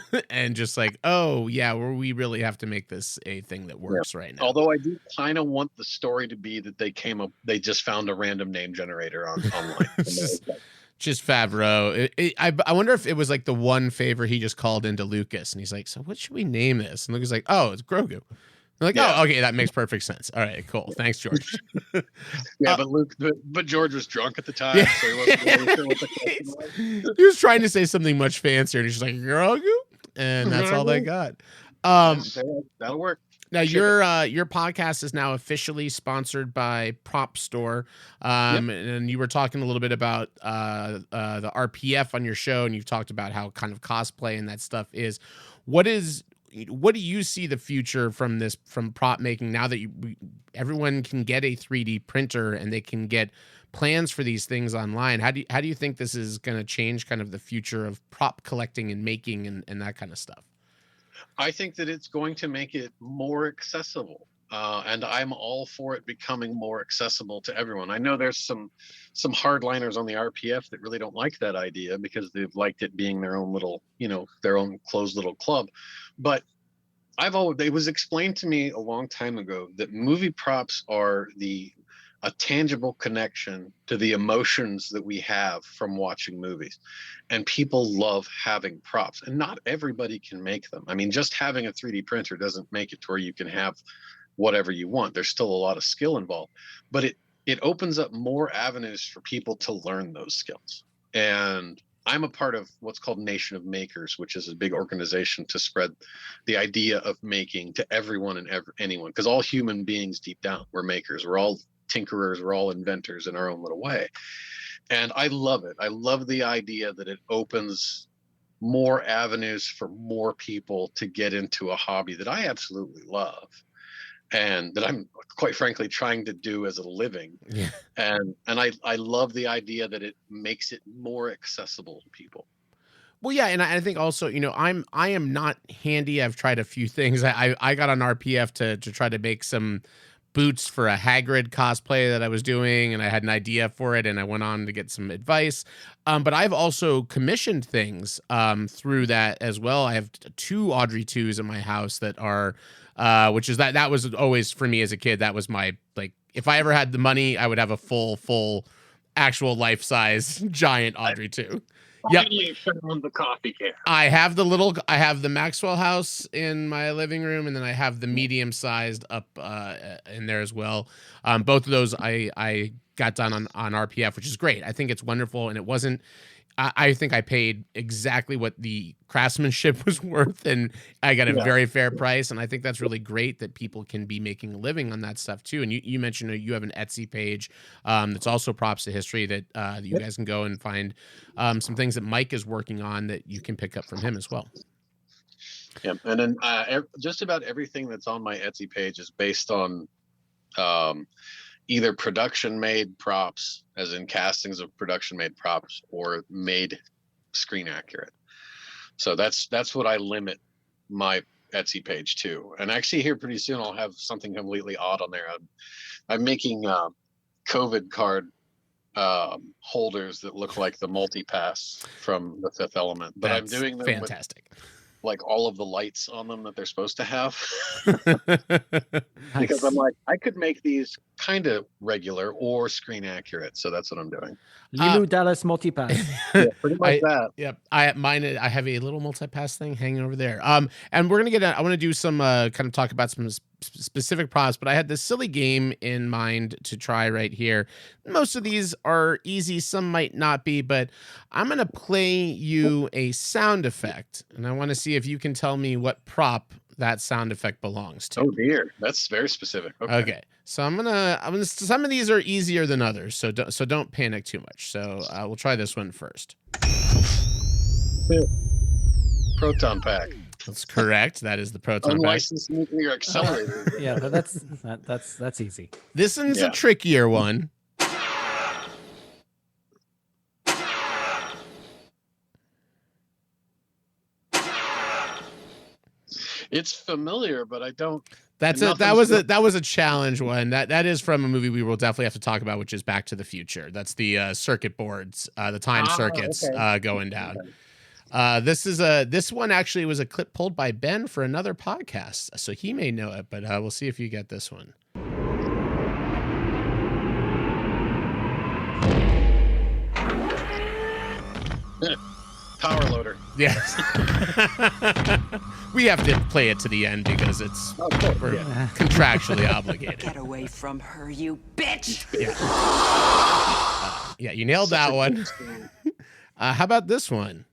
just like, oh yeah, we really have to make this a thing that works right now. Although I do kind of want the story to be that they just found a random name generator online. Just Favreau. I wonder if it was like the one favor he just called into Lucas and he's like, so what should we name this? And Lucas is like, oh, it's Grogu. I'm like, oh, okay, that makes perfect sense. All right, cool. Thanks, George. But George was drunk at the time, so he wasn't really sure what the question was. He was trying to say something much fancier, and he's just like, Grogu? And that's all they got. That'll work. Now your podcast is now officially sponsored by Prop Store, and you were talking a little bit about the RPF on your show, and you've talked about how kind of cosplay and that stuff is. What do you see the future from prop making now that everyone can get a 3D printer and they can get plans for these things online? How do you think this is going to change kind of the future of prop collecting and making and that kind of stuff? I think that it's going to make it more accessible, and I'm all for it becoming more accessible to everyone. I know there's some hardliners on the RPF that really don't like that idea because they've liked it being their own little, their own closed little club. But it was explained to me a long time ago that movie props are a tangible connection to the emotions that we have from watching movies. And people love having props, and not everybody can make them. I mean, just having a 3D printer doesn't make it to where you can have whatever you want. There's still a lot of skill involved, but it opens up more avenues for people to learn those skills. And I'm a part of what's called Nation of Makers, which is a big organization to spread the idea of making to everyone and anyone, because all human beings deep down, we're makers. We're all tinkerers, we're all inventors in our own little way. And I love it. I love the idea that it opens more avenues for more people to get into a hobby that I absolutely love and that I'm quite frankly trying to do as a living. Yeah. And I love the idea that it makes it more accessible to people. Well, yeah, and I think also, I am not handy. I've tried a few things. I got on RPF to try to make some boots for a Hagrid cosplay that I was doing, and I had an idea for it, and I went on to get some advice. But I've also commissioned things through that as well. I have 2 Audrey 2s in my house that are, which is that was always for me as a kid. That was my, like, if I ever had the money, I would have a full actual life size giant Audrey 2. Yep. On the coffee can. I have the Maxwell house in my living room, and then I have the medium sized up in there as well. Both of those I got done on RPF, which is great. I think it's wonderful, and it wasn't. I think I paid exactly what the craftsmanship was worth, and I got a very fair price. And I think that's really great that people can be making a living on that stuff too. And you mentioned you have an Etsy page that's also props to history that you guys can go and find some things that Mike is working on that you can pick up from him as well. Yeah, and then just about everything that's on my Etsy page is based on either production-made props, as in castings of production-made props, or made screen accurate. So that's what I limit my Etsy page to. And actually, here pretty soon I'll have something completely odd on there. I'm making COVID card holders that look like the multi-pass from The Fifth Element, but That's I'm doing them fantastic. with like all of the lights on them that they're supposed to have. Nice. Because I'm like, I could make these kind of regular or screen accurate. So that's what I'm doing. Lilu Dallas multipass. Yeah, pretty much that. Yep. I have a little multi-pass thing hanging over there. And we're gonna I want to do some kind of talk about some specific props, but I had this silly game in mind to try right here. Most of these are easy, some might not be, but I'm gonna play you a sound effect, and I want to see if you can tell me what prop that sound effect belongs to. Oh dear, that's very specific. Okay. So I'm gonna some of these are easier than others, so don't panic too much. So we'll try this one first. Proton pack. That's correct. That is the proton pack. Unlicensed nuclear accelerator. Yeah, that's easy. This one's a trickier one. It's familiar, but I don't. That's it. That was a challenge one. That is from a movie we will definitely have to talk about, which is Back to the Future. That's the circuit boards, the time circuits going down. Okay. This one actually was a clip pulled by Ben for another podcast, so he may know it, but we'll see if you get this one. Power loader. Yes. We have to play it to the end because it's we're contractually obligated. Get away from her, you bitch! Yeah, yeah, you nailed that one. How about this one?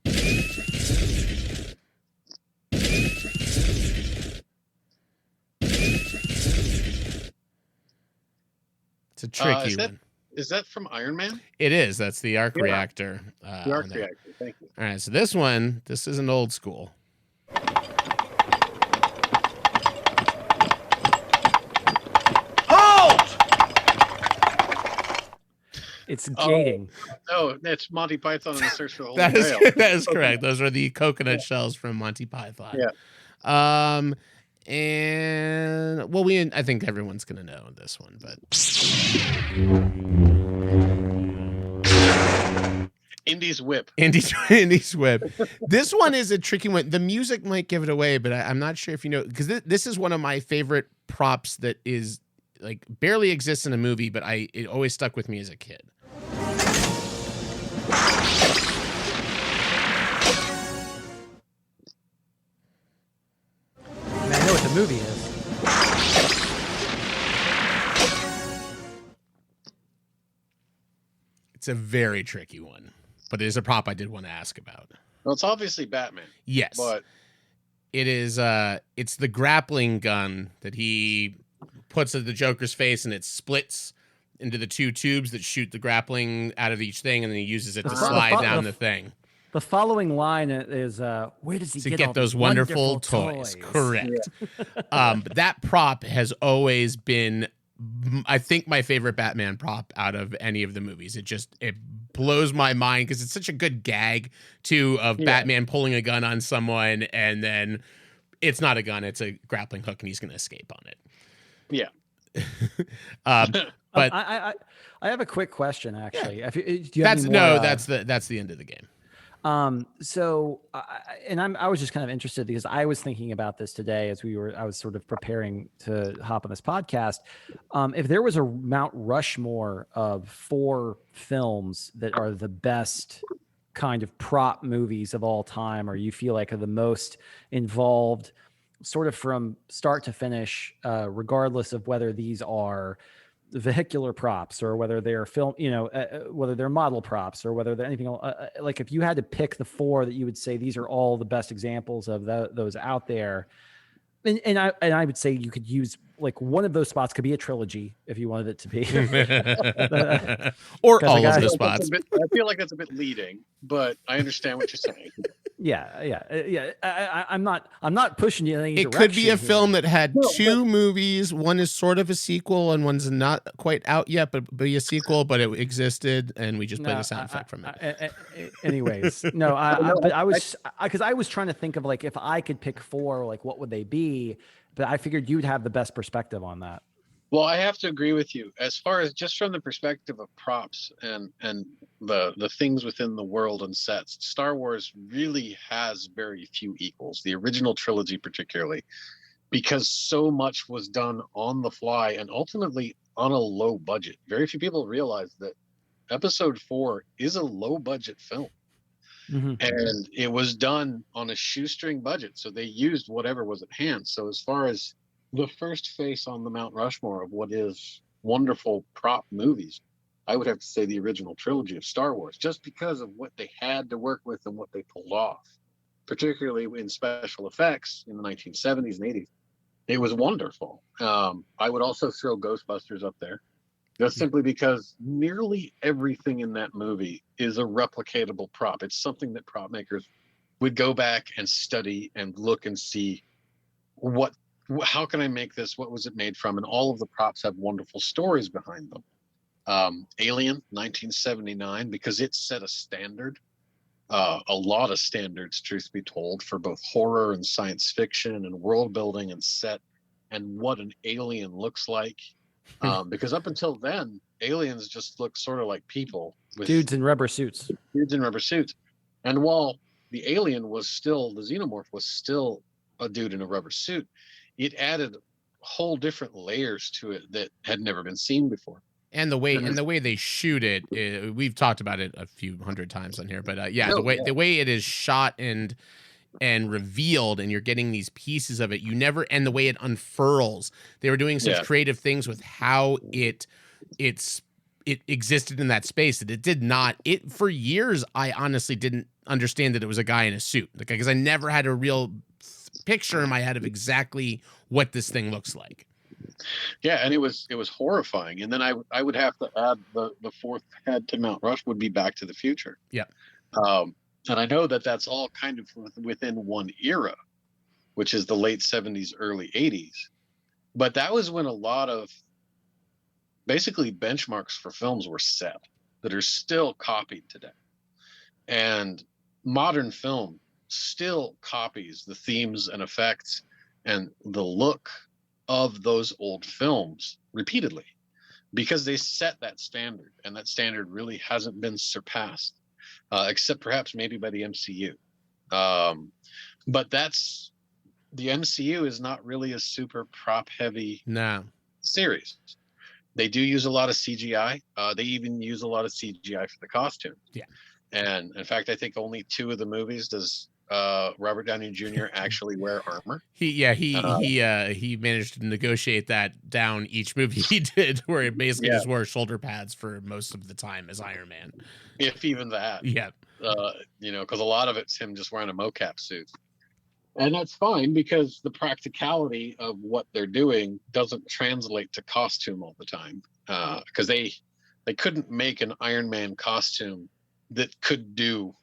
It's a tricky Is that one. is that from Iron Man? It is. That's the arc Yeah. reactor. The arc on there. reactor. Thank you. All right, so this isn't old school. It's gating. Oh, it's Monty Python and the Search for the Holy That is Grail. that is correct. Those are the coconut shells from Monty Python. Yeah. And well, I think everyone's gonna know this one, but Indy's Whip. Indy's Whip. This one is a tricky one. The music might give it away, but I'm not sure if you know, because this is one of my favorite props that is like barely exists in a movie, but it always stuck with me as a kid. I know what the movie is. It's a very tricky one, but it is a prop I did want to ask about. Well, it's obviously Batman. Yes, But it is. It's the grappling gun that he puts at the Joker's face, and it splits into the two tubes that shoot the grappling out of each thing, and then he uses it to slide down the thing. The following line is, "Where does he To get get all those these wonderful toys?" Correct. But that prop has always been, I think, my favorite Batman prop out of any of the movies. It blows my mind because it's such a good gag too of Batman pulling a gun on someone, and then it's not a gun, it's a grappling hook, and he's going to escape on it. yeah. But I have a quick question, actually. If you, do you have any more, that's the end of the game. So, I was just kind of interested because I was thinking about this today as I was sort of preparing to hop on this podcast. If there was a Mount Rushmore of 4 films that are the best kind of prop movies of all time, or you feel like are the most involved sort of from start to finish, regardless of whether these are vehicular props or whether they're film, whether they're model props or whether they're anything else, like if you had to pick the 4 that you would say these are all the best examples of those out there, and I would say you could use like one of those spots could be a trilogy if you wanted it to be, or all of the spots. I feel like that's a bit leading, but I understand what you're saying. Yeah. I'm not pushing you in any It could be a direction film here. that had 2 movies. One is sort of a sequel, and one's not quite out yet, but be a sequel. But it existed, and we just played a sound effect from it. Anyways, no, but I was trying to think of like if I could pick 4, like what would they be? But I figured you'd have the best perspective on that. Well, I have to agree with you as far as just from the perspective of props and the things within the world and sets. Star Wars really has very few equals, the original trilogy particularly, because so much was done on the fly and ultimately on a low budget. Very few people realize that Episode 4 is a low budget film. Mm-hmm. And it was done on a shoestring budget, so they used whatever was at hand. So as far as the first face on the Mount Rushmore of what is wonderful prop movies, I would have to say the original trilogy of Star Wars, just because of what they had to work with and what they pulled off, particularly in special effects in the 1970s and 80s. It was wonderful. I would also throw Ghostbusters up there, just simply because nearly everything in that movie is a replicatable prop. It's something that prop makers would go back and study and look and see how can I make this? What was it made from? And all of the props have wonderful stories behind them. Alien, 1979, because it set a standard, a lot of standards, truth be told, for both horror and science fiction and world building and set and what an alien looks like. Because up until then, aliens just looked sort of like people with Dudes in rubber suits. And while the alien was still, the xenomorph was still a dude in a rubber suit, it added whole different layers to it that had never been seen before. And the way they shoot it, we've talked about it a few hundred times on here, but the way it is shot and revealed, and you're getting these pieces of it, and the way it unfurls. They were doing such creative things with how it existed in that space that it did not. It for years, I honestly didn't understand that it was a guy in a suit, because I never had a real picture in my head of exactly what this thing looks like. Yeah, and it was horrifying. And then I would have to add the fourth head to Mount Rush would be Back to the Future. Yeah. And I know that that's all kind of within one era, which is the late 70s, early 80s. But that was when a lot of basically benchmarks for films were set that are still copied today. And modern film still copies the themes and effects and the look of those old films repeatedly because they set that standard, and that standard really hasn't been surpassed, except perhaps maybe by the MCU. But that's the MCU is not really a super prop heavy series. They do use a lot of CGI. They even use a lot of CGI for the costumes. Yeah. And in fact, I think only 2 of the movies does Robert Downey Jr. actually wear armor. He managed to negotiate that down each movie he did, where he basically just wore shoulder pads for most of the time as Iron Man, if even that. Yeah. Because a lot of it's him just wearing a mocap suit, and that's fine because the practicality of what they're doing doesn't translate to costume all the time, because they couldn't make an Iron Man costume that could do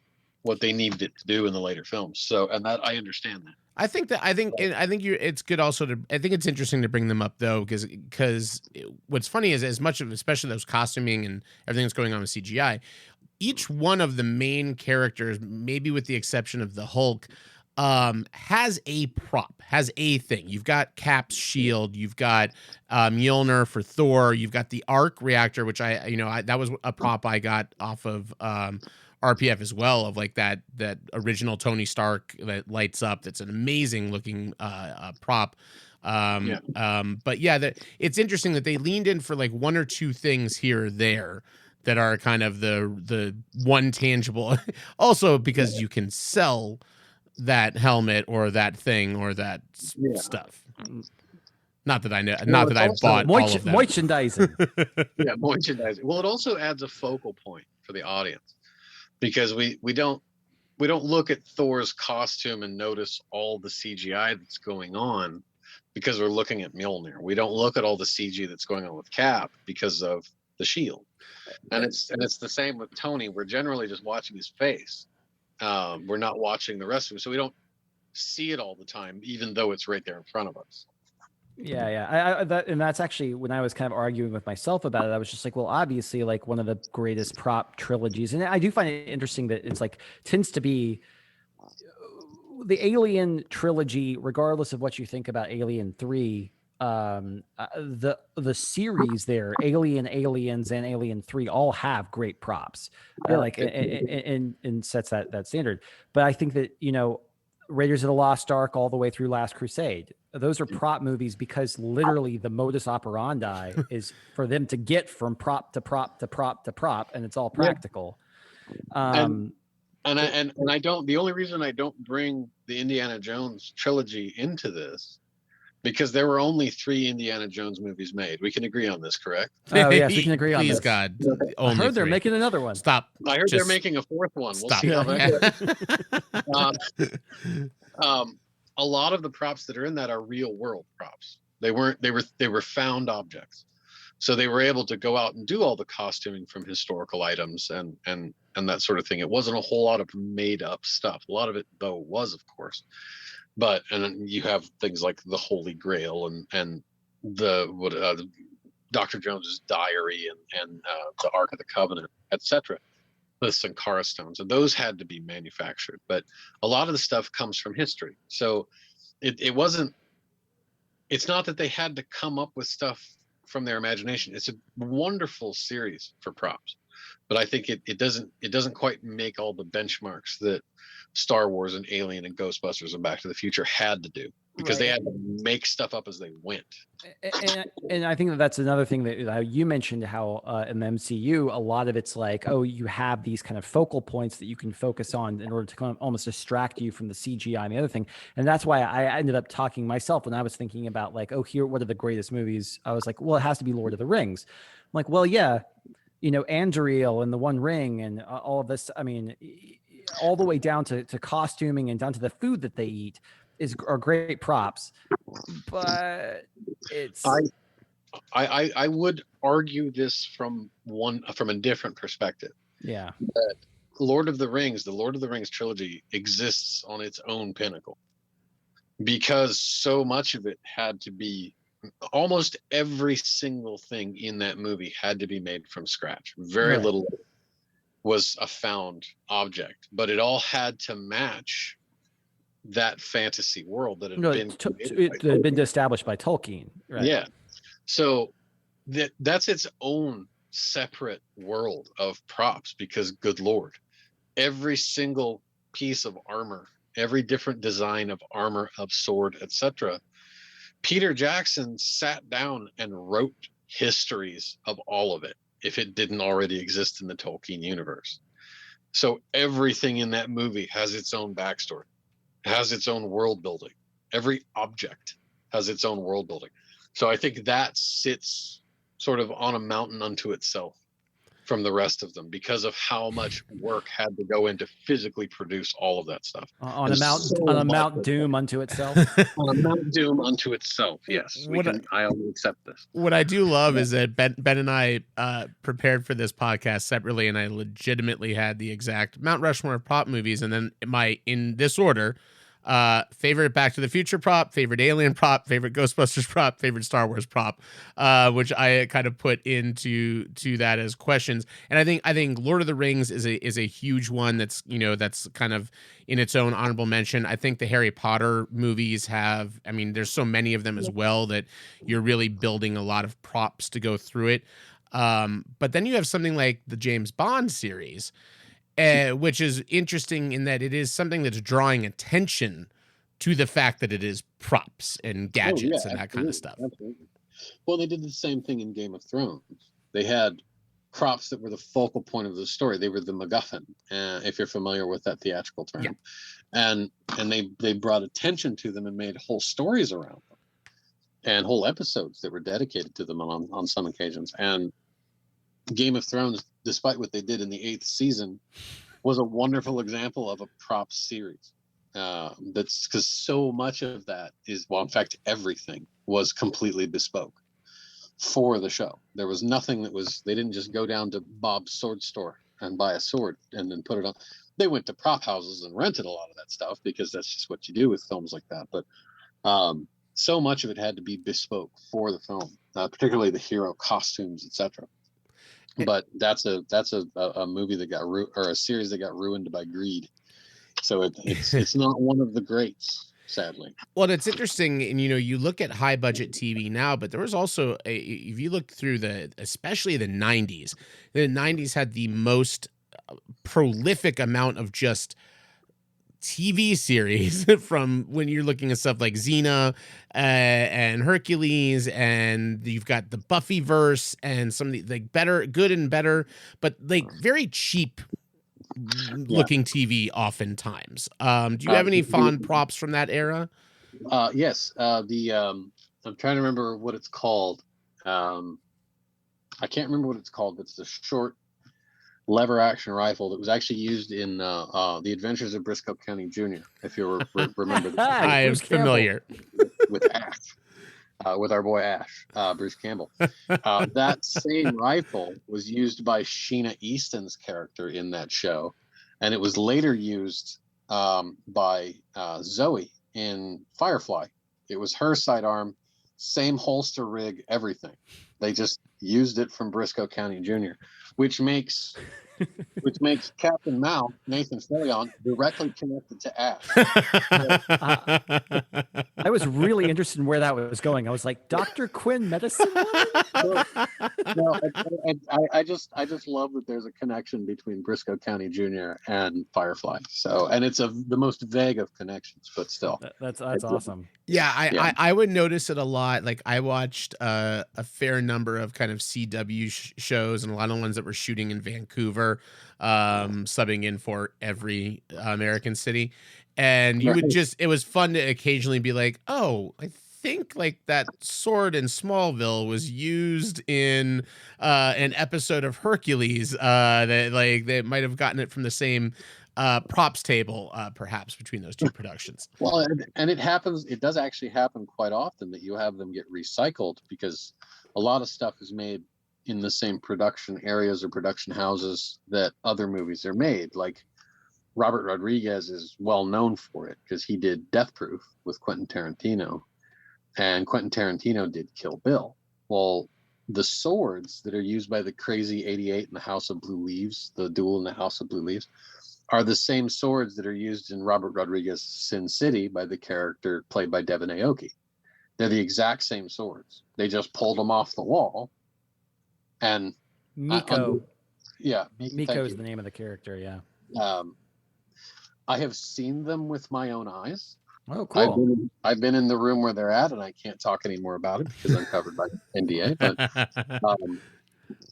what they needed it to do in the later films. So, and that I understand that. I think it's good also to, I think it's interesting to bring them up though, because what's funny is as much of, especially those costuming and everything that's going on with CGI, each one of the main characters, maybe with the exception of the Hulk, has a prop, has a thing. You've got Cap's shield, you've got Mjolnir for Thor, you've got the arc reactor, which that was a prop I got off of RPF as well, of like that original Tony Stark that lights up. That's an amazing looking prop. But yeah, it's interesting that they leaned in for like 1 or 2 things here or there that are kind of the one tangible. Also because you can sell that helmet or that thing or that stuff. Not that I know, not that I bought all of them. Merchandising. Yeah, merchandising. Well, it also adds a focal point for the audience, because we don't look at Thor's costume and notice all the CGI that's going on because we're looking at Mjolnir. We don't look at all the CG that's going on with Cap because of the shield. And it's the same with Tony. We're generally just watching his face. We're not watching the rest of it, so we don't see it all the time, even though it's right there in front of us. Yeah. And that's actually when I was kind of arguing with myself about it. I was just like, well, obviously, like one of the greatest prop trilogies, and I do find it interesting that it's like tends to be the Alien trilogy, regardless of what you think about Alien 3. The series there, Alien, Aliens, and Alien 3 all have great props, and sets that standard. But I think that Raiders of the Lost Ark all the way through Last Crusade, those are prop movies because literally the modus operandi is for them to get from prop to prop to prop to prop, and it's all practical. And I don't. The only reason I don't bring the Indiana Jones trilogy into this, because there were only 3 Indiana Jones movies made. We can agree on this, correct? Oh yes, we can agree on this. Please God, I heard they're making another one. Stop. I heard they're making a 4th one. We'll Stop. see how that goes. A lot of the props that are in that are real world props. They were found objects. So they were able to go out and do all the costuming from historical items and that sort of thing. It wasn't a whole lot of made up stuff. A lot of it though was, of course. But and then you have things like the Holy Grail and the Dr. Jones's diary and the Ark of the Covenant, etc. The Sankara stones, and those had to be manufactured. But a lot of the stuff comes from history, so it wasn't. It's not that they had to come up with stuff from their imagination. It's a wonderful series for props, but I think it doesn't quite make all the benchmarks that Star Wars and Alien and Ghostbusters and Back to the Future had to do, because they had to make stuff up as they went. And I think that's another thing that you mentioned, how in the MCU, a lot of it's like, oh, you have these kind of focal points that you can focus on in order to kind of almost distract you from the CGI and the other thing. And that's why I ended up talking myself when I was thinking about like, oh, what are the greatest movies? I was like, well, it has to be Lord of the Rings. I'm like, well, yeah, Andriel and the One Ring and all of this. I mean, all the way down to costuming and down to the food that they eat. are great props, but it's I would argue this from a different perspective. yeah. That the Lord of the Rings trilogy exists on its own pinnacle because so much of it had to be, almost every single thing in that movie had to be made from scratch. Very Right. little was a found object, but it all had to match that fantasy world that had No, been it had been established by Tolkien, right? Yeah. So that's its own separate world of props because, good Lord, every single piece of armor, every different design of armor, of sword, etc. Peter Jackson sat down and wrote histories of all of it if it didn't already exist in the Tolkien universe. So everything in that movie has its own backstory, has its own world building. Every object has its own world building. So I think that sits sort of on a mountain unto itself from the rest of them because of how much work had to go into physically produce all of that stuff. On a Mount Doom unto itself. On a Mount Doom unto itself. Yes, I only accept this. What I do love is that Ben and I prepared for this podcast separately, and I legitimately had the exact Mount Rushmore of prop movies, and then in this order. Favorite Back to the Future prop, favorite Alien prop, favorite Ghostbusters prop, favorite Star Wars prop, which I kind of put into that as questions. And I think Lord of the Rings is a huge one that's kind of in its own honorable mention. I think the Harry Potter movies have, I mean, there's so many of them as well that you're really building a lot of props to go through it. But then you have something like the James Bond series, which is interesting in that it is something that's drawing attention to the fact that it is props and gadgets and that kind of stuff. Absolutely. Well, they did the same thing in Game of Thrones. They had props that were the focal point of the story. They were the MacGuffin, if you're familiar with that theatrical term. Yeah. And they brought attention to them and made whole stories around them and whole episodes that were dedicated to them on some occasions. And Game of Thrones, despite what they did in the 8th season, was a wonderful example of a prop series. That's because so much of that is, well, in fact, everything was completely bespoke for the show. There was nothing they didn't just go down to Bob's sword store and buy a sword and then put it on. They went to prop houses and rented a lot of that stuff because that's just what you do with films like that. But so much of it had to be bespoke for the film, particularly the hero costumes, etc. But that's a movie that or a series that got ruined by greed. So it's not one of the greats, sadly. Well, it's interesting, and you look at high budget TV now, but there was also if you look through especially the 90s, the 90s had the most prolific amount of just TV series from when you're looking at stuff like Xena and Hercules, and you've got the Buffyverse and some of the like good and better, but like very cheap looking TV oftentimes. Do you have any fond props from that era? Yes. I'm trying to remember what it's called. I can't remember what it's called, but it's a short lever action rifle that was actually used in The Adventures of Briscoe County Jr. If you remember that. I am familiar with Ash, with our boy Ash, Bruce Campbell. That same rifle was used by Sheena Easton's character in that show, and it was later used by Zoe in Firefly. It was her sidearm, same holster rig, everything. They just used it from Briscoe County Jr., which makes Captain Mao, Nathan Fillion, directly connected to Ash. I was really interested in where that was going. I was like, Dr. Quinn, medicine woman? No, I just love that there's a connection between Briscoe County Jr. and Firefly. So, and it's the most vague of connections, but still. That's awesome. Yeah, I would notice it a lot. Like I watched a fair number of kind of CW shows, and a lot of ones that were shooting in Vancouver, subbing in for every American city. And you would it was fun to occasionally be like, oh, I think like that sword in Smallville was used in an episode of Hercules, that might have gotten it from the same props table, perhaps between those two productions. Well, and it happens. It does actually happen quite often that you have them get recycled because a lot of stuff is made in the same production areas or production houses that other movies are made. Like Robert Rodriguez is well known for it because he did Death Proof with Quentin Tarantino, and Quentin Tarantino did Kill Bill. Well, the swords that are used by the Crazy 88 in the House of Blue Leaves, the duel in the House of Blue Leaves, are the same swords that are used in Robert Rodriguez's Sin City by the character played by Devin Aoki. They're the exact same swords. They just pulled them off the wall. And Miko. Miko is you. the name of the character. Yeah. I have seen them with my own eyes. Oh, cool. I've been in the room where they're at, and I can't talk anymore about it because I'm covered by NDA. But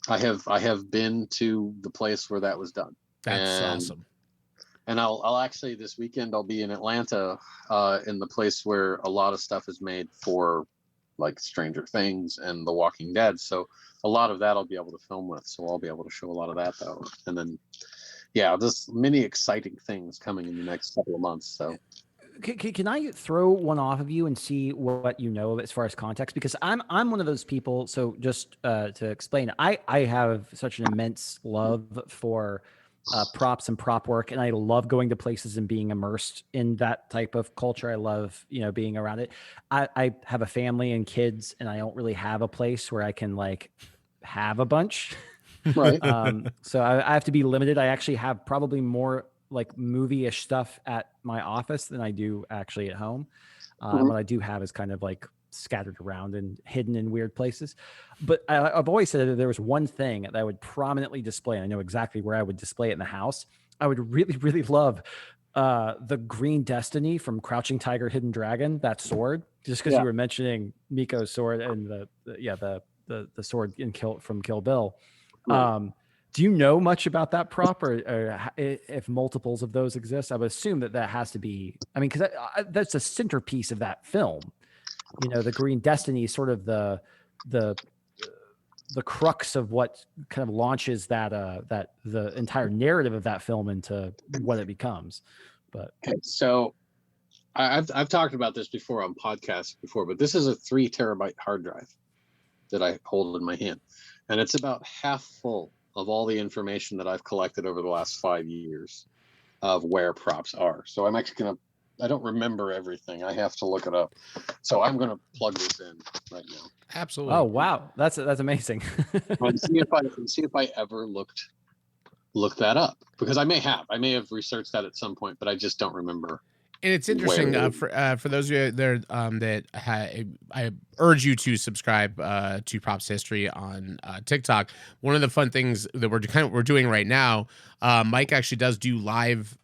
I have been to the place where that was done. That's awesome. And I'll actually this weekend I'll be in Atlanta, in the place where a lot of stuff is made for like Stranger Things and The Walking Dead. So a lot of that I'll be able to film with. So I'll be able to show a lot of that though. And then, yeah, just many exciting things coming in the next couple of months. So. Can I throw one off of you and see what you know as far as context? Because I'm one of those people. So just to explain, I have such an immense love for props and prop work, and I love going to places and being immersed in that type of culture. I love being around it. I have a family and kids, and I don't really have a place where I can like have a bunch. Right. So I have to be limited. I actually have probably more like movie-ish stuff at my office than I do actually at home. And what I do have is kind of like scattered around and hidden in weird places. But I've always said that there was one thing that I would prominently display, and I know exactly where I would display it in the house. I would really, really love the Green Destiny from Crouching Tiger, Hidden Dragon, that sword, just because you were mentioning Miko's sword and the sword from Kill Bill. Right. Do you know much about that prop, or if multiples of those exist? I would assume that has to be. I mean, because that's the centerpiece of that film. The Green Destiny is sort of the crux of what kind of launches that the entire narrative of that film into what it becomes. But okay, so I've talked about this before on podcasts before, but this is a 3 terabyte hard drive that I hold in my hand, and it's about half full of all the information that I've collected over the last 5 years of where props are. So I'm actually I don't remember everything. I have to look it up. So I'm going to plug this in right now. Absolutely. Oh, wow. That's amazing. And see if I ever looked that up, because I may have researched that at some point, but I just don't remember. And it's interesting for those of you there I urge you to subscribe to Props History on TikTok. One of the fun things that we're doing right now, Mike actually does do live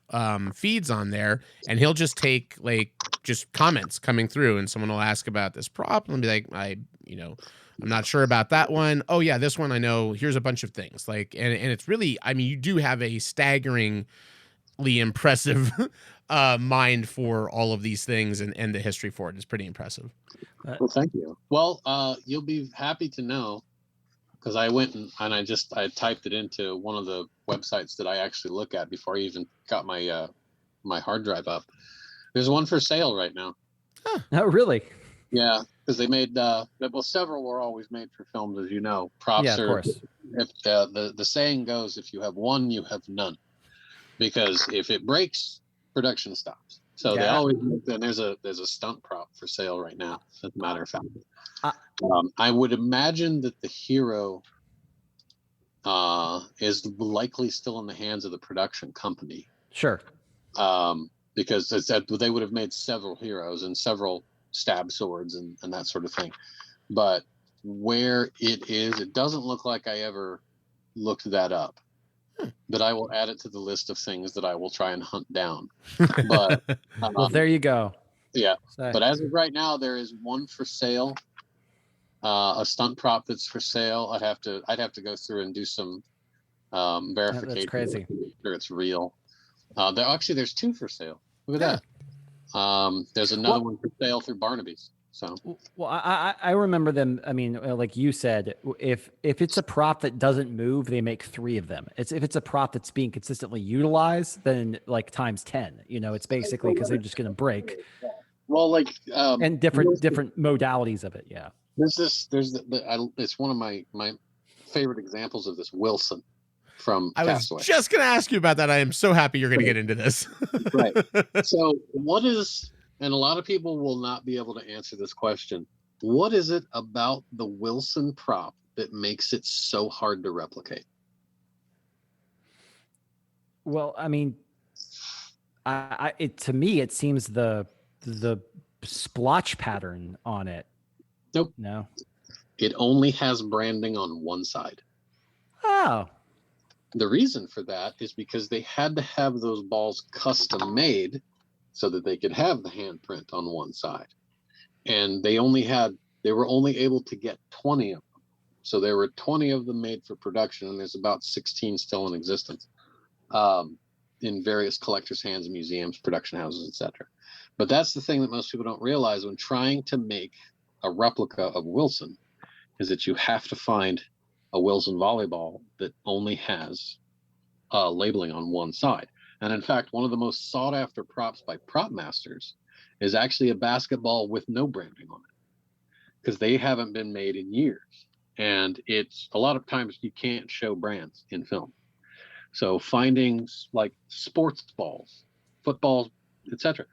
feeds on there, and he'll just take like just comments coming through, and someone will ask about this prop and be like, I'm not sure about that one. Oh yeah, this one I know. Here's a bunch of things like, and it's really, I mean, you do have a staggeringly impressive mind for all of these things, and the history for it is pretty impressive. Well, thank you. Well, you'll be happy to know, because I went and I typed it into one of the websites that I actually look at before I even got my my hard drive up. There's one for sale right now. Huh. Oh, really? Yeah, because they made several were always made for films, as you know. Props of course. If the saying goes, if you have one, you have none, because if it breaks, production stops. So they always make, and there's a stunt prop for sale right now, as a matter of fact. I would imagine that the hero is likely still in the hands of the production company. Sure. Because they would have made several heroes and several stab swords and that sort of thing. But where it is, it doesn't look like I ever looked that up. But I will add it to the list of things that I will try and hunt down. But well, there you go. Yeah. But as of right now, there is one for sale. A stunt prop that's for sale. I'd have to go through and do some verification. That's crazy. To make sure it's real. There's 2 for sale. Look at that. There's another one for sale through Barnaby's. So Well, I remember them. I mean, like you said, if it's a prop that doesn't move, they make 3 of them. If it's a prop that's being consistently utilized, then like times 10. You know, it's basically because they're just going to break. well, like And different modalities of it. Yeah. It's one of my favorite examples of this, Wilson from I was Castaway. just going to ask you about that. I am so happy you're going to get into this. Right. So what is, and a lot of people will not be able to answer this question, what is it about the Wilson prop that makes it so hard to replicate? Well, I mean, to me, it seems the splotch pattern on it. Nope. No. It only has branding on one side. Oh. The reason for that is because they had to have those balls custom made so that they could have the handprint on one side. And they were only able to get 20 of them. So there were 20 of them made for production, and there's about 16 still in existence in various collectors' hands, museums, production houses, etc. But that's the thing that most people don't realize when trying to make a replica of Wilson, is that you have to find a Wilson volleyball that only has labeling on one side. And in fact, one of the most sought after props by prop masters is actually a basketball with no branding on it, because they haven't been made in years. And it's a lot of times you can't show brands in film. So finding like sports balls, footballs, etc.,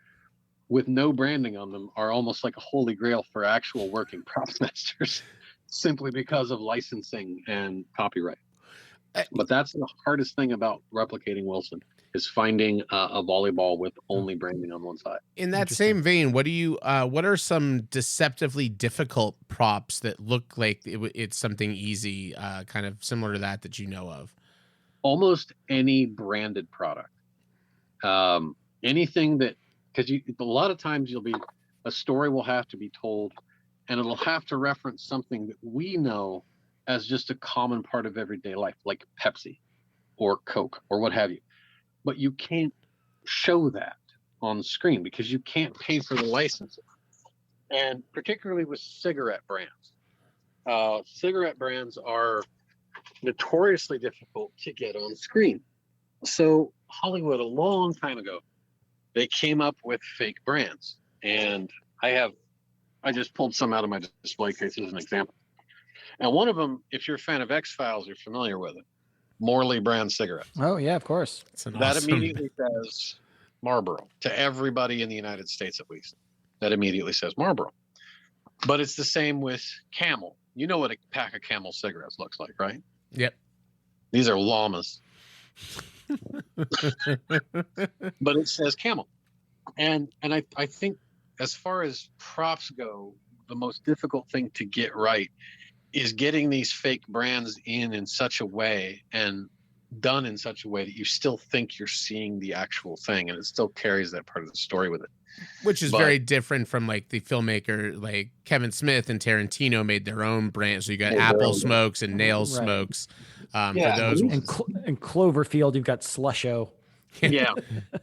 with no branding on them are almost like a holy grail for actual working prop masters, simply because of licensing and copyright. But that's the hardest thing about replicating Wilson, is finding a volleyball with only branding on one side. In that same vein, what are some deceptively difficult props that look like it's something easy, kind of similar to that you know of? Almost any branded product, anything that, because a lot of times a story will have to be told, and it'll have to reference something that we know as just a common part of everyday life, like Pepsi or Coke or what have you. But you can't show that on screen because you can't pay for the licensing. And particularly with cigarette brands. Cigarette brands are notoriously difficult to get on screen. So Hollywood, a long time ago, they came up with fake brands. And I just pulled some out of my display case as an example. And one of them, if you're a fan of X-Files, you're familiar with it. Morley brand cigarettes. Oh, yeah, of course. That immediately says Marlboro to everybody in the United States, at least. That immediately says Marlboro. But it's the same with Camel. You know what a pack of Camel cigarettes looks like, right? Yep. These are llamas. But it says Camel. And I think as far as props go, the most difficult thing to get right is getting these fake brands in such a way and done in such a way that you still think you're seeing the actual thing, and it still carries that part of the story with it. Which is very different from like the filmmaker, like Kevin Smith and Tarantino made their own brand. So you got Apple Smokes and Nail Smokes. For those and Cloverfield, you've got Slusho. Yeah.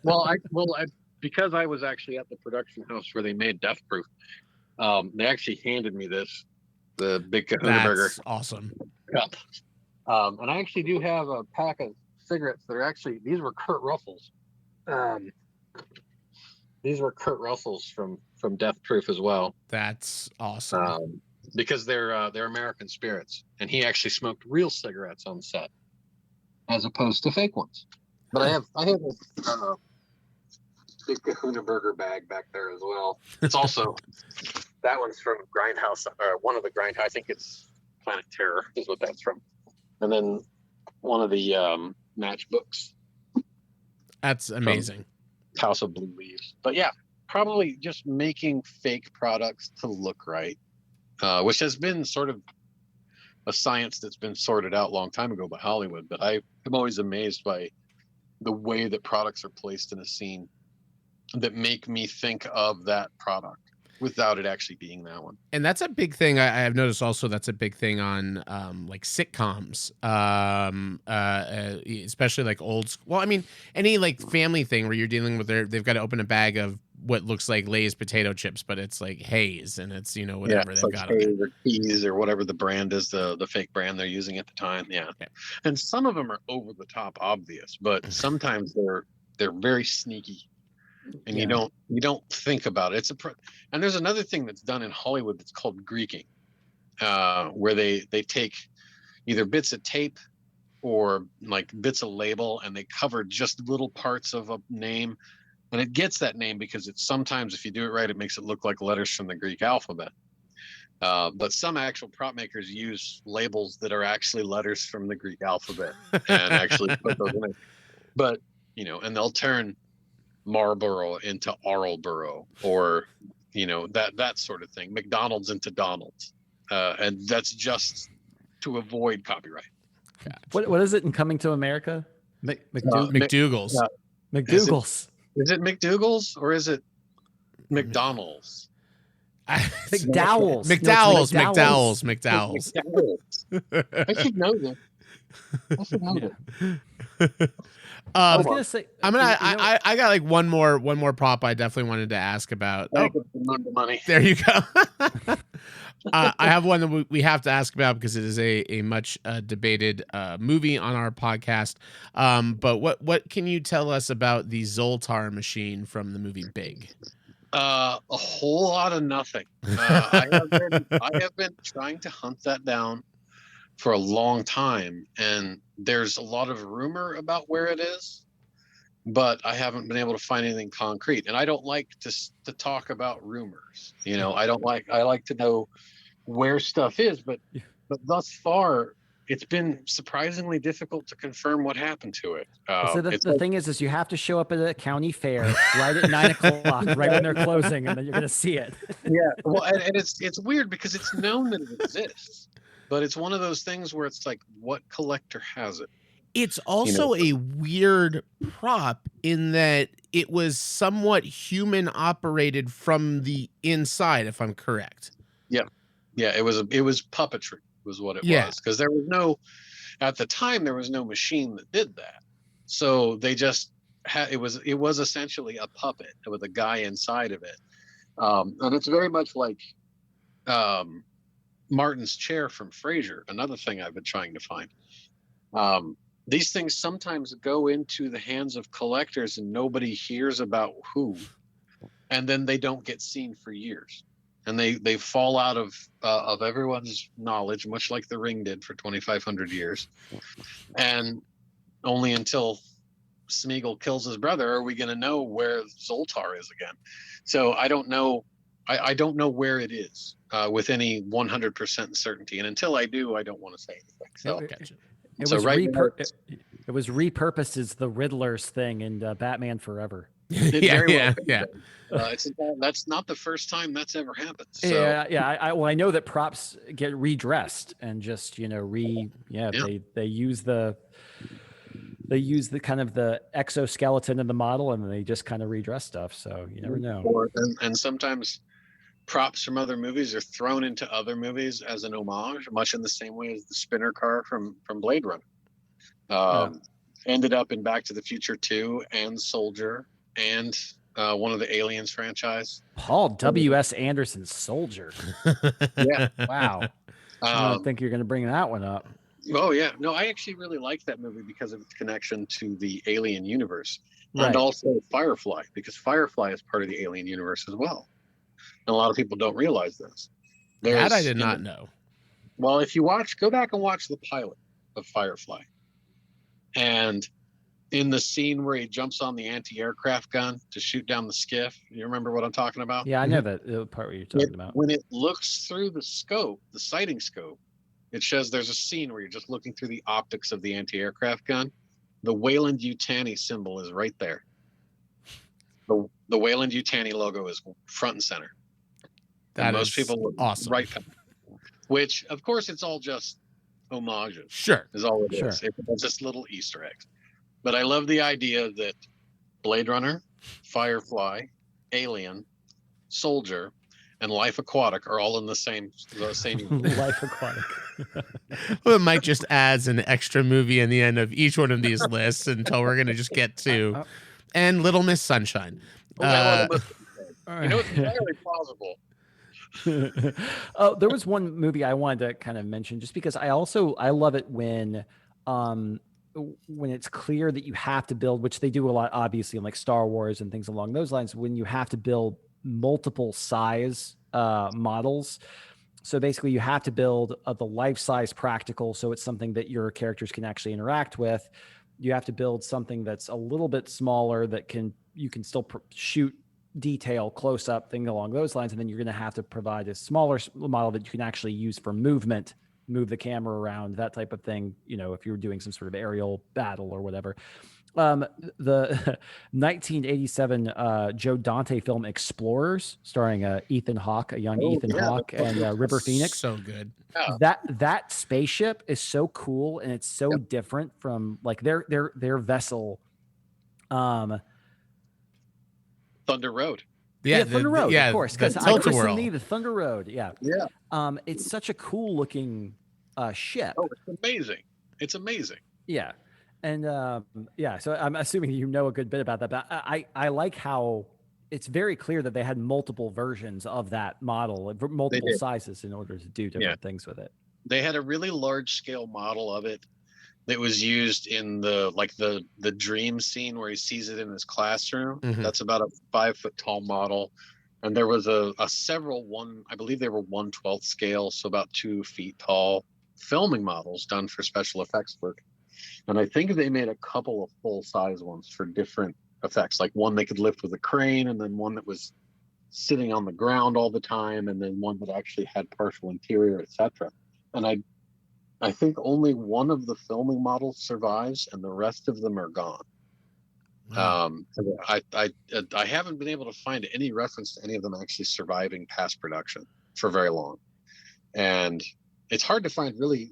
Well, because I was actually at the production house where they made Death Proof, they actually handed me this, the Big Kahuna Burger. That's awesome. Cup. And I actually do have a pack of cigarettes that are these were Kurt Russell's. These were Kurt Russell's from Death Proof as well. That's awesome. Because they're American spirits, and he actually smoked real cigarettes on set, as opposed to fake ones. But I have a Big Kahuna Burger bag back there as well. It's also that one's from Grindhouse, or one of the Grindhouse. I think it's Planet Terror is what that's from, and then one of the matchbooks. That's amazing. House of Blue Leaves. But yeah, probably just making fake products to look right, which has been sort of a science that's been sorted out a long time ago by Hollywood. But I am always amazed by the way that products are placed in a scene that make me think of that product without it actually being that one. And that's a big thing. I've noticed also that's a big thing on like sitcoms, especially like old. Well, I mean, any like family thing where you're dealing with they've got to open a bag of what looks like Lay's potato chips, but it's like Haze, and it's whatever it's they've like got on it. Haze or Keys or whatever the brand is, the fake brand they're using at the time. Yeah, and some of them are over the top obvious, but sometimes they're very sneaky, and you don't think about it. And there's another thing that's done in Hollywood that's called Greeking, where they take either bits of tape or like bits of label, and they cover just little parts of a name, and it gets that name because it's sometimes, if you do it right, it makes it look like letters from the Greek alphabet. But some actual prop makers use labels that are actually letters from the Greek alphabet and actually put those in it. But and they'll turn Marlboro into Arlboro, or that sort of thing. McDonald's into Donald's, and that's just to avoid copyright. What is it in Coming to America? McDougal's. McDougal's. Is it McDougal's or is it McDonald's? McDowell's. McDowell's. I should know that. I was gonna say. I got like one more prop I definitely wanted to ask about. Money. There you go. I have one that we have to ask about because it is a much debated movie on our podcast. But what can you tell us about the Zoltar machine from the movie Big? A whole lot of nothing. I have been trying to hunt that down for a long time, and there's a lot of rumor about where it is, but I haven't been able to find anything concrete. And I don't like to talk about rumors. I like to know where stuff is, but thus far it's been surprisingly difficult to confirm what happened to it. So the thing is you have to show up at a county fair right at 9 o'clock, right when they're closing, and then you're going to see it. Yeah. Well, and it's weird because it's known that it exists, but it's one of those things where it's like, what collector has it? It's also a weird prop in that it was somewhat human operated from the inside, if I'm correct. Yeah, it was puppetry was what it was, because at the time there was no machine that did that. So they just it was essentially a puppet with a guy inside of it. And it's very much like Martin's chair from Frasier, another thing I've been trying to find. These things sometimes go into the hands of collectors and nobody hears about who, and then they don't get seen for years. And they fall out of everyone's knowledge, much like the Ring did for 2,500 years. And only until Smeagol kills his brother are we going to know where Zoltar is again. So I don't know. I don't know where it is with any 100% certainty. And until I do, I don't want to say anything. So it was repurposed as the Riddler's thing in Batman Forever. That's not the first time that's ever happened. So. I know that props get redressed and just they use the kind of the exoskeleton in the model and they just kind of redress stuff. So you never know. And sometimes props from other movies are thrown into other movies as an homage, much in the same way as the spinner car from Blade Runner. Ended up in Back to the Future 2 and Soldier and one of the Aliens franchise. Paul W.S. Anderson's Soldier. Yeah. Wow. I don't think you're going to bring that one up. Oh, yeah. No, I actually really like that movie because of its connection to the Alien universe. And also Firefly, because Firefly is part of the Alien universe as well. And a lot of people don't realize this. That I did not know. Well, if you go back and watch the pilot of Firefly. And in the scene where he jumps on the anti-aircraft gun to shoot down the skiff, you remember what I'm talking about? Yeah, I know that part where you're talking about. When it looks through the scope, the sighting scope, it shows there's a scene where you're just looking through the optics of the anti-aircraft gun. The Weyland-Yutani symbol is right there. The Weyland-Yutani logo is front and center. That most is people look awesome. Right, which of course it's all just homages. Sure, is all it is. It's just little Easter eggs. But I love the idea that Blade Runner, Firefly, Alien, Soldier, and Life Aquatic are all in the same. Life Aquatic. Well, Mike just adds an extra movie in the end of each one of these lists until we're going to just get to and Little Miss Sunshine. You know, it's entirely plausible. Oh, there was one movie I wanted to kind of mention just because I love it um when it's clear that you have to build, which they do a lot obviously in like Star Wars and things along those lines, when you have to build multiple size models. So basically you have to build the life size practical, so it's something that your characters can actually interact with. You have to build something that's a little bit smaller that you can still shoot detail close up thing along those lines, and then you're going to have to provide a smaller model that you can actually use for movement, move the camera around, that type of thing, you know, if you're doing some sort of aerial battle or whatever. The 1987 Joe Dante film Explorers, starring Ethan Hawke, a young Ethan Hawke, and River Phoenix. So good. That spaceship is so cool, and it's so different from like their vessel. Thunder Road. Yeah, Thunder Road, of course. Because I christened me the Thunder Road. Yeah. It's such a cool looking ship. Oh, it's amazing. It's amazing. Yeah. And so I'm assuming you know a good bit about that, but I like how it's very clear that they had multiple versions of that model, multiple sizes in order to do different things with it. They had a really large scale model of it that was used in the dream scene where he sees it in his classroom. That's about a 5 foot tall model. And there was a several I believe they were 1/12 scale, so about 2 feet tall filming models done for special effects work. And I think they made a couple of full size ones for different effects, like one they could lift with a crane, and then one that was sitting on the ground all the time, and then one that actually had partial interior, etc. And I think only one of the filming models survives, and the rest of them are gone. Wow. I haven't been able to find any reference to any of them actually surviving past production for very long, and it's hard to find really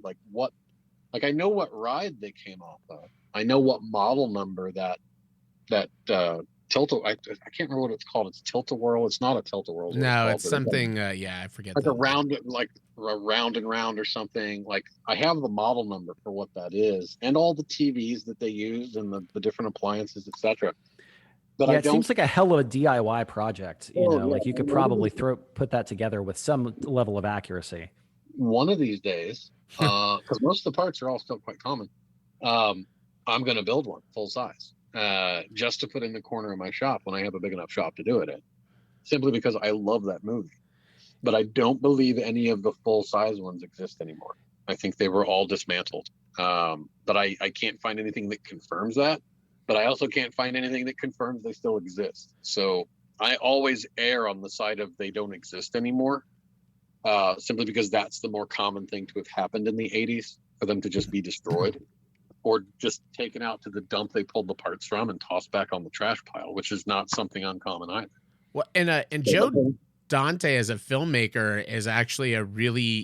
I know what ride they came off of. I know what model number that tilt. I can't remember what it's called. It's Tilt-A-Whirl. It's not a Tilt-A-Whirl. No, it's something. I forget. Like a round and round or something. Like I have the model number for what that is, and all the TVs that they used, and the different appliances, etc. But it seems like a hell of a DIY project. Like you could probably put that together with some level of accuracy. One of these days, because most of the parts are all still quite common, I'm going to build one full size. Just to put in the corner of my shop when I have a big enough shop to do it in, simply because I love that movie. But I don't believe any of the full size ones exist anymore. I think they were all dismantled. But I can't find anything that confirms that. But I also can't find anything that confirms they still exist. So I always err on the side of they don't exist anymore, simply because that's the more common thing to have happened in the 80s, for them to just be destroyed. Or just taken out to the dump they pulled the parts from and tossed back on the trash pile, which is not something uncommon either. Well, and Joe Dante as a filmmaker is actually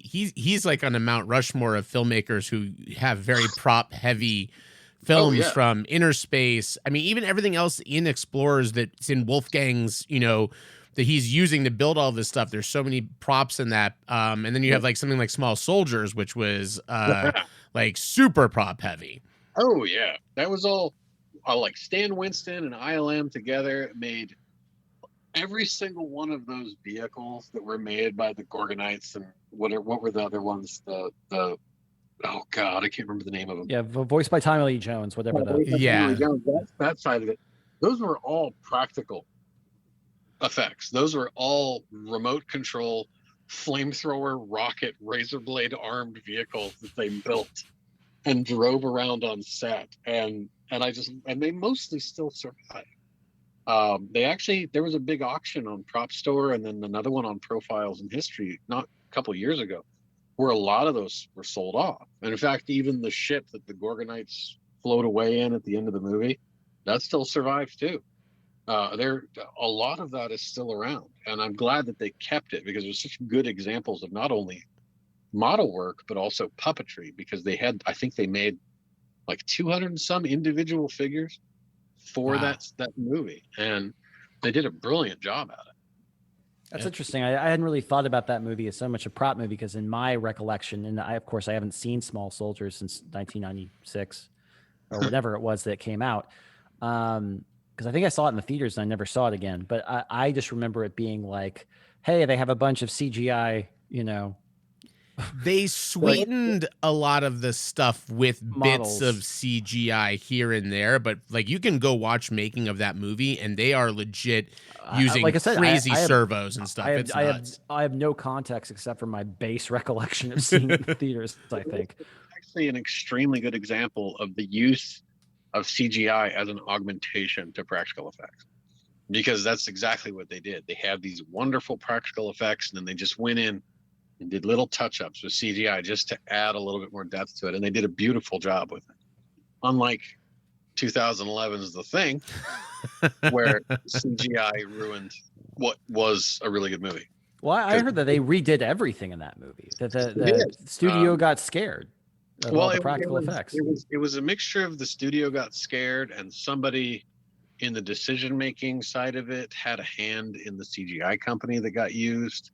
he's like on a Mount Rushmore of filmmakers who have very prop heavy films, from Inner Space. I mean, even everything else in Explorers that's in Wolfgang's, that he's using to build all this stuff. There's so many props in that. And then you have like something like Small Soldiers, which was like super prop heavy. Oh yeah, that was all like Stan Winston and ILM together made every single one of those vehicles that were made by the Gorgonites, and what were the other ones? The oh god, I can't remember the name of them. Yeah, voiced by Tommy Lee Jones, whatever. That side of it. Those were all practical effects. Those were all remote control, flamethrower, rocket, razor blade armed vehicles that they built and drove around on set, and they mostly still survive. There was a big auction on Prop Store, and then another one on Profiles in History not a couple years ago, where a lot of those were sold off. And in fact, even the ship that the Gorgonites float away in at the end of the movie, that still survives too. A lot of that is still around, and I'm glad that they kept it, because there's such good examples of not only model work but also puppetry, because I think they made like 200 and some individual figures for that movie, and they did a brilliant job at it. That's interesting. I hadn't really thought about that movie as so much a prop movie, because in my recollection, and I haven't seen Small Soldiers since 1996 or whatever it was that came out. because I think I saw it in the theaters and I never saw it again. But I just remember it being like, hey, they have a bunch of CGI, They sweetened a lot of the stuff with bits Models. of CGI here and there, but like you can go watch making of that movie and they are legit using like I said, crazy I have- servos and stuff. It's nuts. I have no context except for my base recollection of seeing it in theaters, I think. Actually, an extremely good example of the use of CGI as an augmentation to practical effects, because that's exactly what they did. They had these wonderful practical effects, and then they just went in and did little touch-ups with CGI just to add a little bit more depth to it, and they did a beautiful job with it. Unlike 2011's The Thing, where CGI ruined what was a really good movie. Well, I heard that they redid everything in that movie. That the studio got scared of all the practical effects. It was a mixture of the studio got scared and somebody in the decision-making side of it had a hand in the CGI company that got used.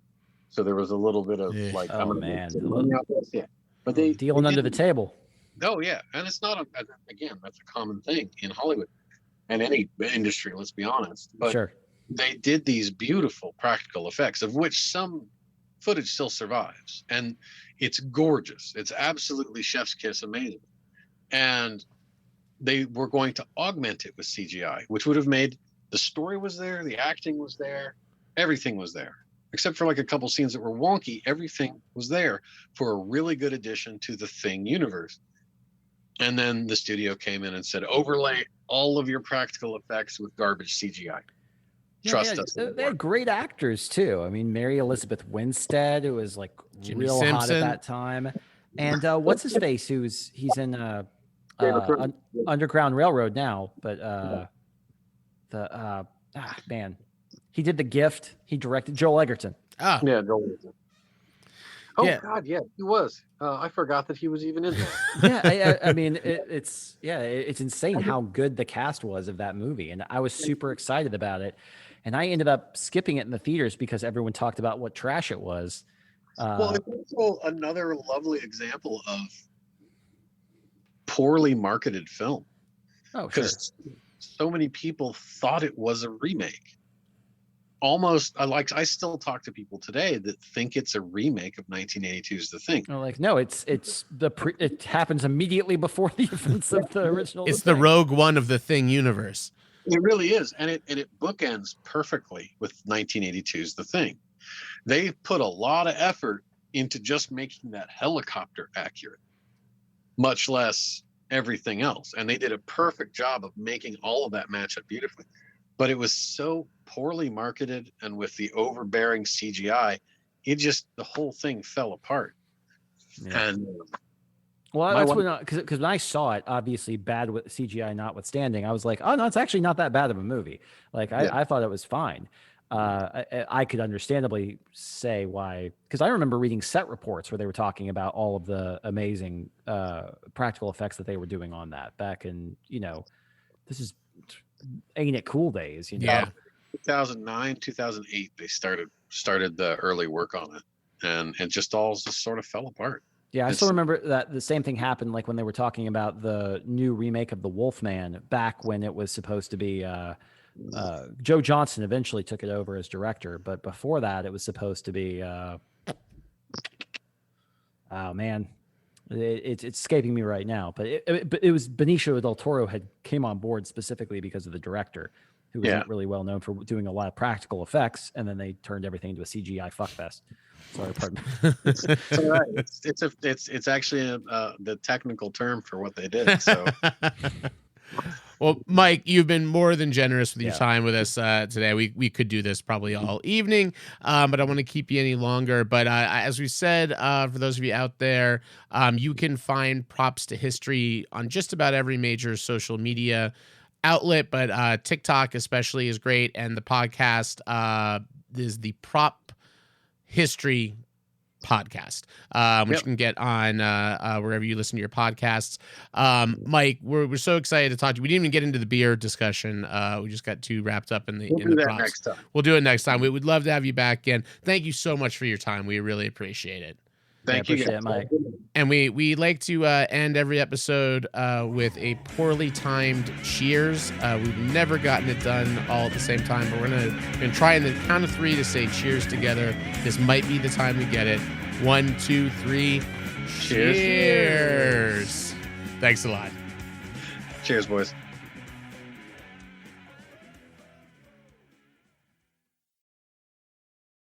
So there was a little bit of like, oh man, yeah. But they dealing under the table. Oh yeah, and it's not again, that's a common thing in Hollywood and any industry. Let's be honest. But Sure. They did these beautiful practical effects, of which some footage still survives, and it's gorgeous. It's absolutely chef's kiss, amazing. And they were going to augment it with CGI, which would have made the story was there, the acting was there, everything was there. Except for like a couple scenes that were wonky, everything was there for a really good addition to the Thing universe. And then the studio came in and said, overlay all of your practical effects with garbage CGI. Trust us. They had great actors too. I mean, Mary Elizabeth Winstead, who was like Jimmy real hot Simpson. at that time. And what's his face? He's in Underground Railroad now, but man. He did The Gift. He directed Joel Egerton. Ah, Yeah, Joel Egerton. Oh Yeah. God, yeah, he was. I forgot that he was even in there. Yeah, I mean, it's insane how good the cast was of that movie, and I was super excited about it. And I ended up skipping it in the theaters because everyone talked about what trash it was. Well, it's also another lovely example of poorly marketed film. Oh, sure. Because so many people thought it was a remake. Almost, I still talk to people today that think it's a remake of 1982's The Thing. I'm like, no, it happens immediately before the events of the original. it's the Rogue One of the Thing universe. It really is, and it bookends perfectly with 1982's The Thing. They put a lot of effort into just making that helicopter accurate, much less everything else. And they did a perfect job of making all of that match up beautifully. But it was so poorly marketed, and with the overbearing CGI, the whole thing fell apart. Yeah. And well, that's because when I saw it, obviously bad with CGI notwithstanding, I was like, oh no, it's actually not that bad of a movie. Like I thought it was fine. I could understandably say why, because I remember reading set reports where they were talking about all of the amazing practical effects that they were doing on that back in, this is ain't it cool days, Yeah. 2009, 2008, they started the early work on it, and it just all just sort of fell apart. Yeah, I still remember that the same thing happened, like when they were talking about the new remake of The Wolfman back when it was supposed to be Joe Johnston eventually took it over as director, but before that it was supposed to be oh man, it's escaping me right now, but it was Benicio del Toro had came on board specifically because of the director, who was not really well known for doing a lot of practical effects, and then they turned everything into a CGI fuckfest. Sorry, pardon me. It's all right. It's actually the technical term for what they did. So. Well, Mike, you've been more than generous with your time with us today. We could do this probably all evening, but I want to keep you any longer. But as we said, for those of you out there, you can find Props to History on just about every major social media outlet, but TikTok especially is great. And the podcast is the Prop History podcast, which you can get on wherever you listen to your podcasts. Mike, we're so excited to talk to you. We didn't even get into the beer discussion. We just got too wrapped up in the props. Next time. We'll do it next time. We would love to have you back again. Thank you so much for your time. We really appreciate it. Thank you. Appreciate it, Mike. And we like to end every episode with a poorly timed cheers. We've never gotten it done all at the same time, but we're gonna try in the count of 3 to say cheers together. This might be the time to get it. 1, 2, 3. Cheers. Thanks a lot. Cheers, boys.